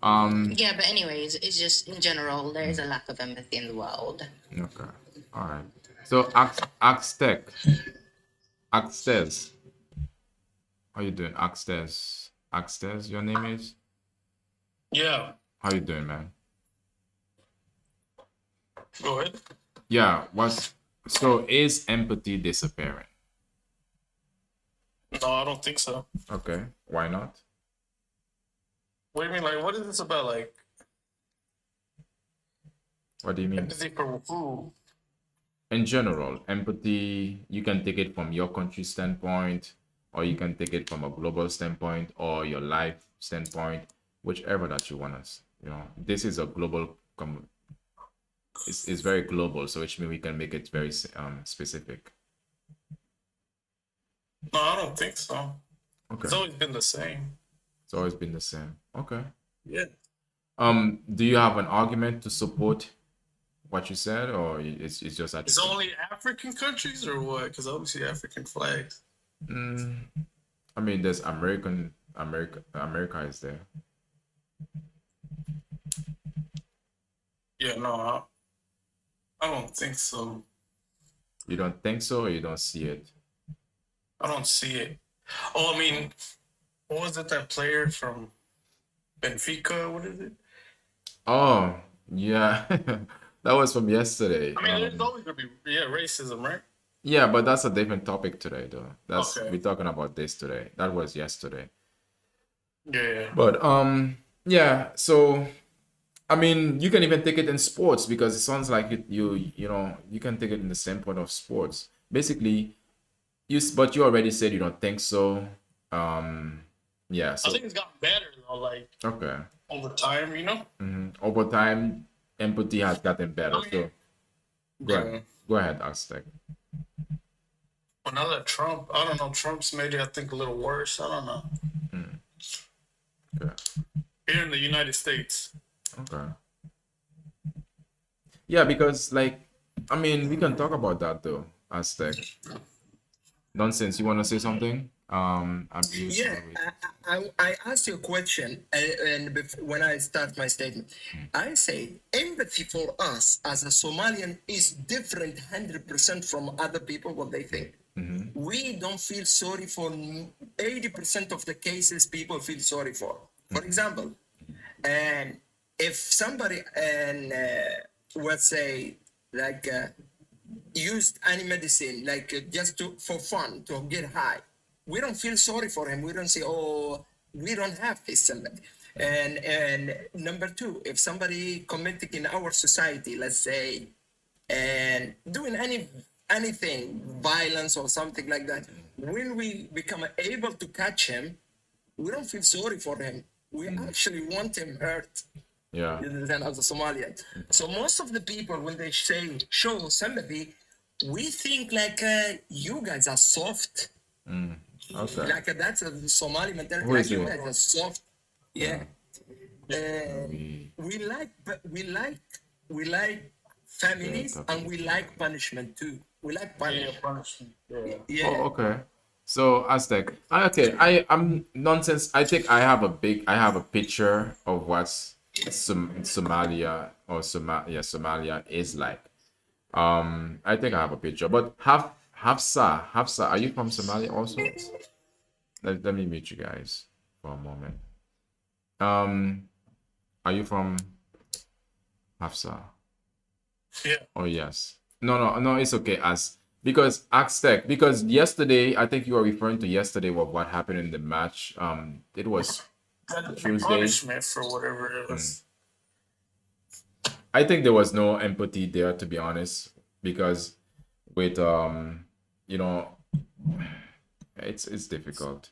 yeah, but anyways, it's just in general there is a lack of empathy in the world. Okay. All right. So Axtec. Axtes. How you doing? Axtes. Axtes, your name is? Yeah. How you doing, man? Go ahead. Yeah, so is empathy disappearing? No, I don't think so. Okay. Why not? What do you mean? Like, what is this about? Like, What do you mean? empathy for who? In general, empathy, you can take it from your country standpoint, or you can take it from a global standpoint, or your life standpoint, whichever that you want us. This is a global. It's very global, so which means we can make it very specific. No, I don't think so. Okay. It's always been the same. It's always been the same. Okay. Yeah. Do you have an argument to support what you said, or it's just that It's only African countries or what? Because obviously African flags. I mean, there's America is there. Yeah, no, I don't think so. You don't think so, or you don't see it? I don't see it. Oh, I mean, what was it, that player from Benfica? What is it? Oh, yeah. That was from yesterday. I mean, there's always gonna be racism, right? Yeah, but that's a different topic today, though. Okay. We're talking about this today. That was yesterday. Yeah. But yeah. So, I mean, you can even take it in sports, because it sounds like you can take it in the standpoint of sports. Basically, but you already said you don't think so. Yeah. So I think it's gotten better though, like okay. over time, you know. Over time, empathy has gotten better. So go ahead, Aztec. Well, now that Trump, I don't know, Trump's made it, I think, a little worse. I don't know. Okay. Here in the United States. Okay. Yeah, because I mean, we can talk about that though, Aztec. Nonsense. You want to say something? Abuse. Yeah, I asked you a question, when I start my statement, I say empathy for us as a Somalian is different 100% from other people what they think. We don't feel sorry for 80% of the cases people feel sorry for. For example, and if somebody let's say used any medicine just for fun to get high, we don't feel sorry for him. We don't say, oh, we don't have his sympathy. And number two, if somebody committing in our society, let's say, and doing anything, violence or something like that, when we become able to catch him, we don't feel sorry for him. We actually want him hurt. Yeah. Than as a Somalian. So most of the people, when they show sympathy, we think you guys are soft. Okay. That's a Somali mentality. Who is You it? guys are soft. Yeah. We like families, and we like punishment too. We like punishment. Yeah. Oh, okay. So Aztec. I'm nonsense. I think I have a picture of what's Somalia or Somalia is like. I think I have a picture. But Hafsa, are you from Somalia also? Let me meet you guys for a moment. Are you from Hafsa? Yeah. Oh yes. No, it's okay. Because Aztec, because yesterday, I think you were referring to yesterday what happened in the match. It was Tuesday. Punishment for whatever it was. I think there was no empathy there, to be honest, because with it's difficult.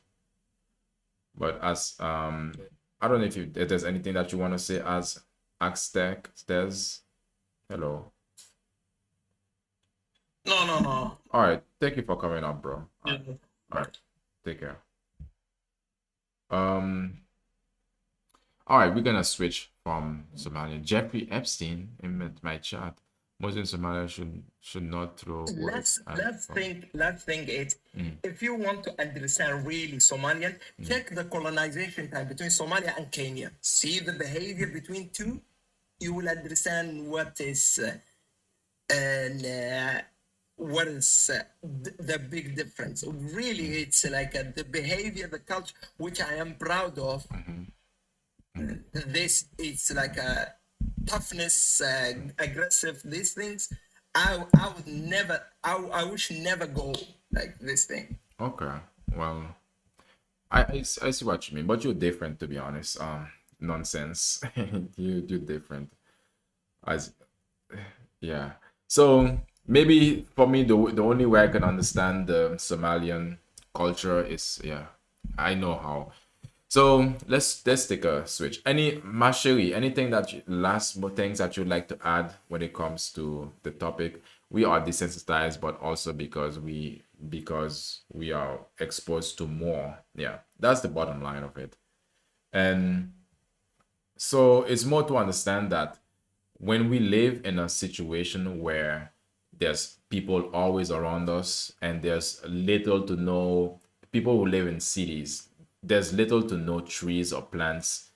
But as I don't know if there's anything that you want to say as Aztec says. Hello. No, no, no. All right. Thank you for coming up, bro. Yeah. All right. Take care. Um. All right. We're gonna switch from Somalia. Jeffrey Epstein in my chat. Muslim Somalia should not throw words Let's think it. If you want to understand really Somalian, check the colonization time between Somalia and Kenya. See the behavior between two. You will understand what is and what is the big difference. Really, it's like the behavior, the culture, which I am proud of. This it's like a toughness, aggressive. These things, I would never. I wish never go like this thing. Okay. Well, I see what you mean, but you're different, to be honest. Nonsense. You're different. As yeah. So maybe for me, the only way I can understand the Somalian culture is, yeah, I know how. So let's take a switch. Mashiri, anything last more things that you'd like to add when it comes to the topic? We are desensitized, but also because we are exposed to more. Yeah, that's the bottom line of it. And so it's more to understand that when we live in a situation where there's people always around us and there's little to no people who live in cities, there's little to no trees or plants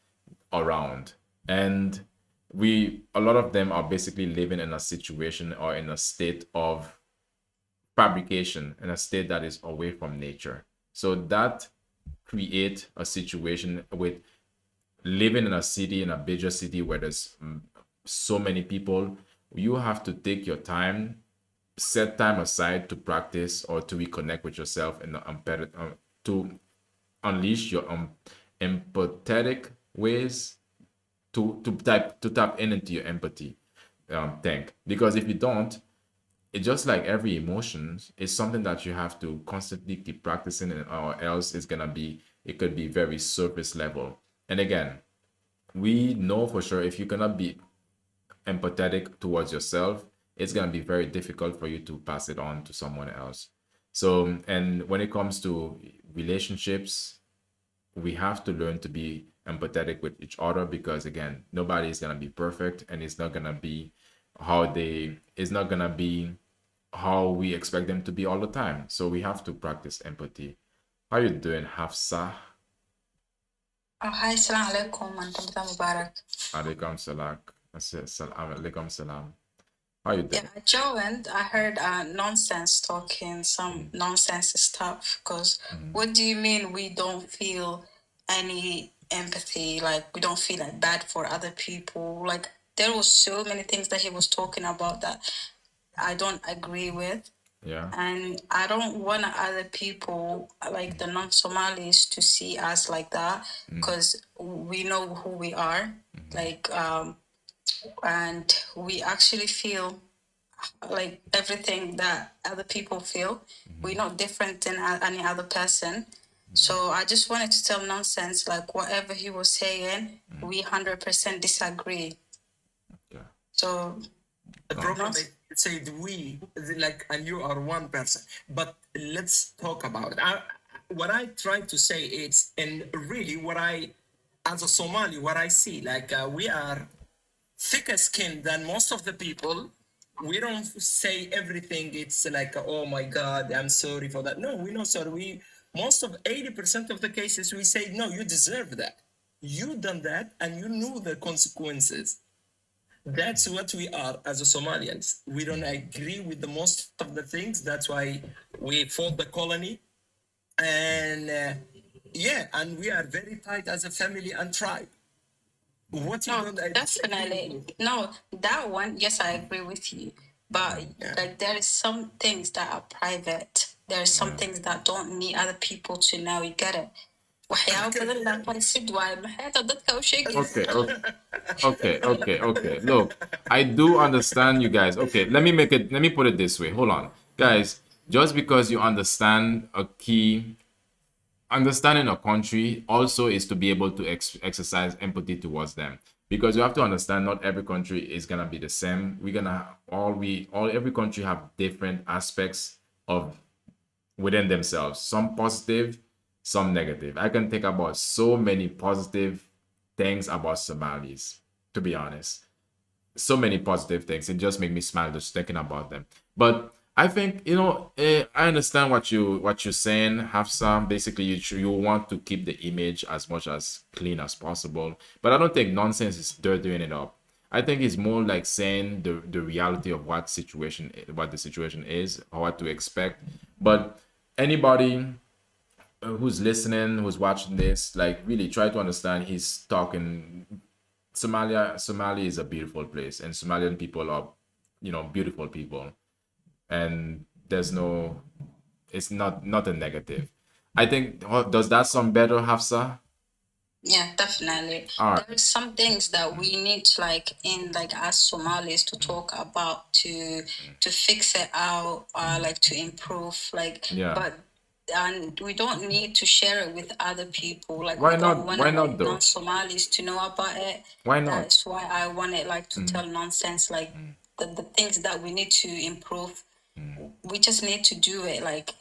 around. And a lot of them are basically living in a situation or in a state of fabrication, in a state that is away from nature. So that create a situation with living in a city, in a bigger city where there's so many people. You have to take your time, set time aside to practice or to reconnect with yourself and to unleash your empathetic ways to tap into your empathy tank. Because if you don't, it's just like every emotion, it's something that you have to constantly keep practicing, or else it could be very surface level. And again, we know for sure if you cannot be empathetic towards yourself, it's going to be very difficult for you to pass it on to someone else. So, and when it comes to relationships, we have to learn to be empathetic with each other, because again, nobody is going to be perfect, and it's not going to be how we expect them to be all the time. So we have to practice empathy. How you doing, Hafsa? Oh, hi, Assalamu alaikum and Ramadan Mubarak. Alaikum salam. Alaikum salam. How you doing? Yeah, I joined. I heard nonsense talking, some nonsense stuff. Because what do you mean we don't feel any empathy? Like, we don't feel like bad for other people? Like, there was so many things that he was talking about that I don't agree with. Yeah. And I don't want other people, like the non-Somalis, to see us like that, because we know who we are. Like, and we actually feel like everything that other people feel. We're not different than any other person. So I just wanted to tell nonsense, like whatever he was saying, we 100% disagree. Yeah. So the problem is said we, like, and you are one person. But let's talk about it. What I try to say is, and really what I, as a Somali, what I see, like we are thicker skinned than most of the people. We don't say everything. It's like, oh my God, I'm sorry for that. No, we're not sorry. We, most of 80% of the cases, we say, no, you deserve that. You done that and you knew the consequences. That's what we are as a Somalians. We don't agree with the most of the things. That's why we fought the colony. And yeah, and we are very tight as a family and tribe. What you no, don't definitely. No, that one, yes, I agree with you. But like there is some things that are private. There are some things that don't need other people to know. You get it? Okay. Look, I do understand you guys. Okay, let me put it this way. Hold on. Guys, just because you understand understanding a country also is to be able to exercise empathy towards them. because you have to understand not every country is gonna be the same. We're gonna all every country have different aspects of within themselves, some positive, some negative. I can think about so many positive things about Somalis, to be honest. So many positive things. It just make me smile just thinking about them. But I think I understand what you're saying, Hafsa. Basically, you want to keep the image as much as clean as possible. But I don't think nonsense is dirtying it up. I think it's more like saying the reality of what the situation is, or what to expect. But anybody who's listening, who's watching this, like really try to understand. He's talking Somalia is a beautiful place, and Somalian people are, beautiful people, and there's no, it's not a negative. I think, does that sound better, Hafsa? Yeah, definitely. All right. There's some things that we need to as Somalis to talk about to fix it out, like to improve, Yeah. but and we don't need to share it with other people. Like Why we don't not? want Why not though? non-Somalis to know about it. Why not? That's why I wanted to tell nonsense, the things that we need to improve. We just need to do it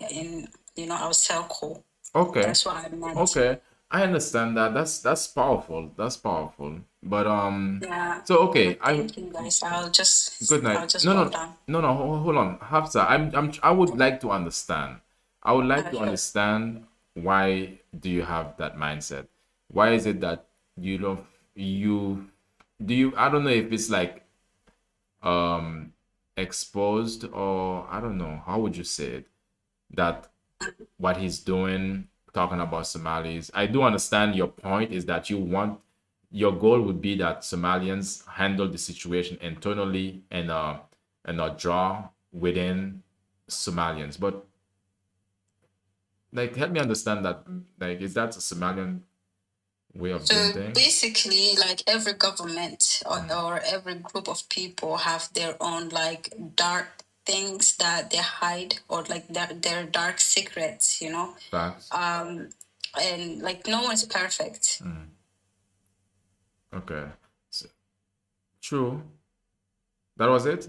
in our circle. Okay. That's what I meant. Okay. I understand that. That's powerful. That's powerful. But Yeah. so okay, Thank you guys. good night. I'll just No, go no, down. no, no. Hold on, Hafsa. I would like to understand. I would like to Sure. understand, why do you have that mindset? Why is it that you don't you do you? I don't know if it's like exposed, or I don't know, how would you say it, that what he's doing, talking about Somalis. I do understand your point is that your goal would be that Somalians handle the situation internally and not draw within Somalians. But like, help me understand that. Like, is that a Somalian way of doing So things? basically, every government or every group of people have their own dark things that they hide, or their dark secrets, Facts. and no one's perfect. Okay. True. That was it?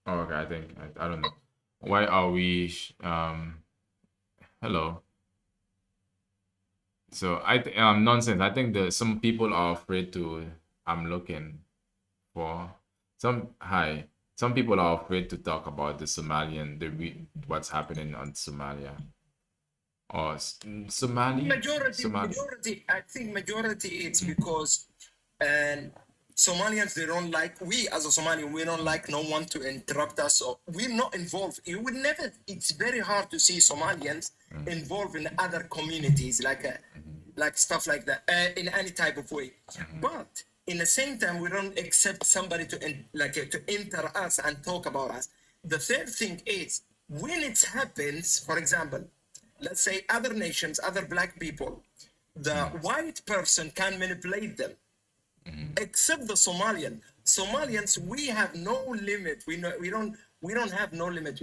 Oh, okay, I think I don't know. Why are we hello. So nonsense. I think that some people are afraid to I'm looking for some people are afraid to talk about the Somalian what's happening on Somalia or Somali. Majority, I think majority it's because and Somalians, they don't like, we as a Somalian, we don't like no one to interrupt us, or we're not involved. You would never, it's very hard to see Somalians involved in other communities, like stuff like that, in any type of way. But in the same time, we don't accept somebody to to enter us and talk about us. The third thing is, when it happens, for example, let's say other nations, other black people, the white person can manipulate them. Except the Somalian. Somalians, we have no limit. We don't have no limit.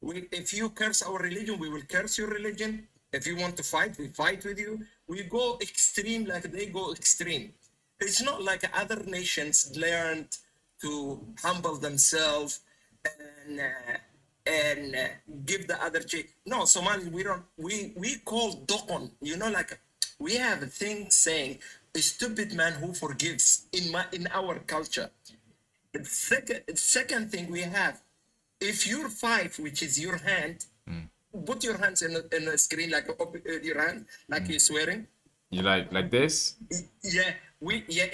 If you curse our religion, we will curse your religion. If you want to fight, we fight with you. We go extreme like they go extreme. It's not like other nations learned to humble themselves and give the other cheek. No, Somalis, we call dokon. We have a thing saying, a stupid man who forgives in our culture. The second thing we have, if you're five, which is your hand, put your hands in a screen your hand, like you're swearing. You like this? Yeah,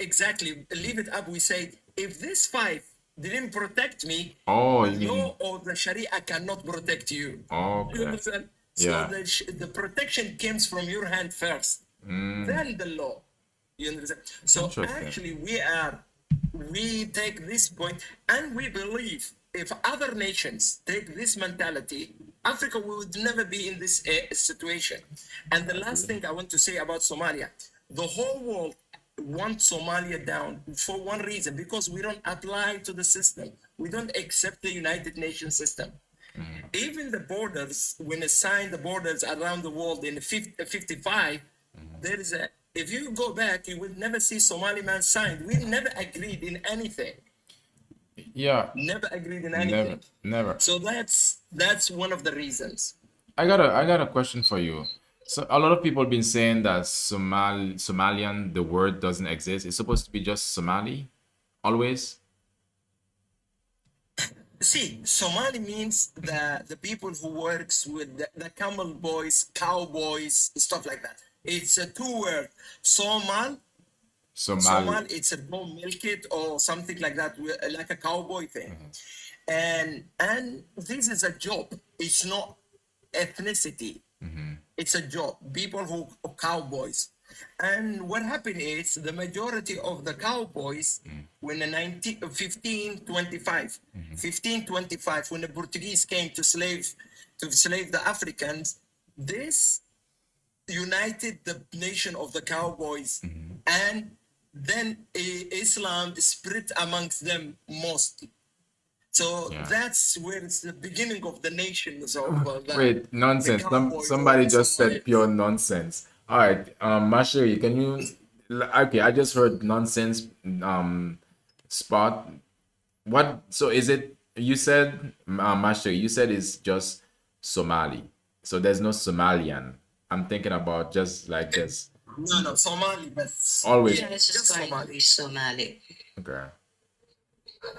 exactly. Leave it up. We say, if this five didn't protect me, the law or the Sharia cannot protect you. Okay. You understand? Yeah. So the protection comes from your hand first, then the law. You understand? So actually, we take this point, and we believe if other nations take this mentality, Africa would never be in this situation. And the last thing I want to say about Somalia, the whole world wants Somalia down for one reason, because we don't apply to the system. We don't accept the United Nations system. Even the borders, when they signed the borders around the world in 55, there is if you go back, you will never see Somali man signed. We never agreed in anything. Yeah. Never agreed in anything. Never. So that's one of the reasons. I got a question for you. So a lot of people have been saying that Somalian, the word doesn't exist. It's supposed to be just Somali, always. See, Somali means the people who works with the camel boys, cowboys, stuff like that. It's a two word. Somal, it's a go milk it or something like that, like a cowboy thing. And this is a job. It's not ethnicity. It's a job. People who are cowboys. And what happened is the majority of the cowboys, when the 1525, when the Portuguese came to slave the Africans, this united the nation of the cowboys, and then Islam spread amongst them mostly. So that's where it's the beginning of the nations of Wait, nonsense. Somebody just said pure nonsense. All right, Mashiri, can you? Okay, I just heard nonsense. Spot. What? So is it? You said, Mashiri, you said it's just Somali. So there's no Somalian. I'm thinking about just like this. No, Somali, but always. Yeah, it's just going to be Somali. Okay.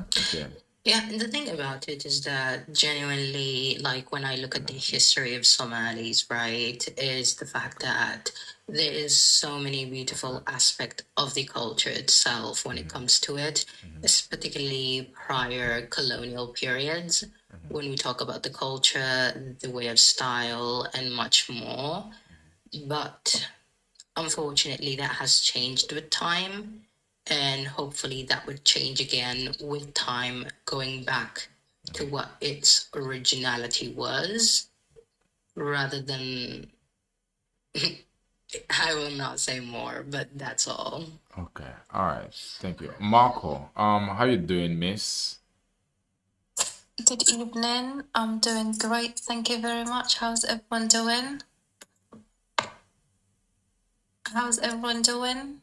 Okay. Yeah, and the thing about it is that genuinely, like when I look at the history of Somalis, right, is the fact that there is so many beautiful aspects of the culture itself when it comes to it, particularly prior colonial periods. When we talk about the culture, the way of style, and much more. But unfortunately, that has changed with time. And hopefully that would change again with time, going back to what its originality was, rather than I will not say more, but that's all. Okay. All right. Thank you. Marco, how you doing, miss? Good evening. I'm doing great. Thank you very much. How's everyone doing? How's everyone doing?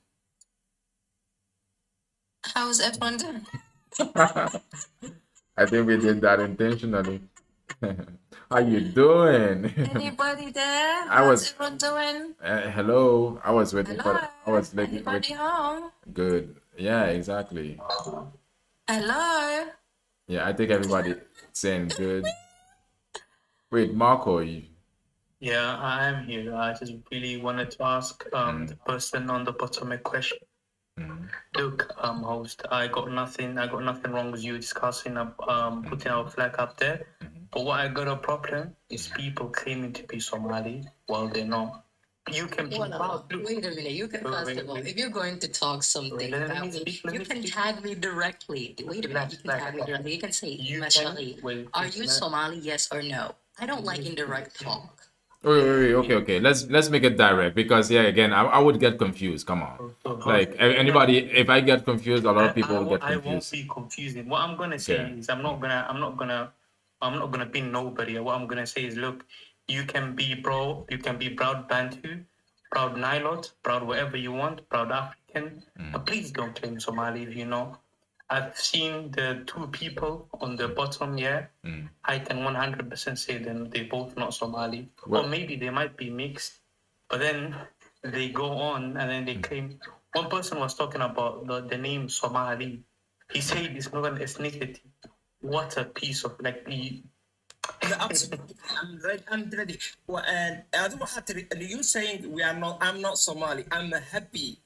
How's everyone doing? I think we did that intentionally. How you doing? Anybody there? How's everyone doing? Hello. I was waiting Hello? for. I was like, Anybody home? good. Yeah, exactly. Hello? Yeah, I think everybody saying good. Wait, Marco, Yeah, I am here. I just really wanted to ask the person on the bottom a question. Look, host, I got nothing wrong with you discussing putting our flag up there. But what I got a problem is people claiming to be Somali while they're not. You can be proud. Wait a minute. You can first of all, if you're going to talk something about me, you can tag me directly. Wait a minute. You can tag me directly. You can say, Mashali, are you Somali? Yes or no? I don't like indirect talk. wait, okay. Let's make it direct because again, I would get confused. Come on, like anybody, if I get confused, a lot of people will get I won't confused. be confusing. What I'm gonna say is I'm not gonna be nobody. What I'm gonna say is, look, you can be proud Bantu, proud Nilot, proud whatever you want, proud African, but please don't claim Somali if you know. I've seen the two people on the bottom, I can 100% say them, they both not Somali. Or maybe they might be mixed, but then they go on and then they claim. One person was talking about the name Somali. He said it's not an ethnicity. What a piece of Absolutely. I'm ready. Well, and I don't have to. You saying I'm not Somali. I'm happy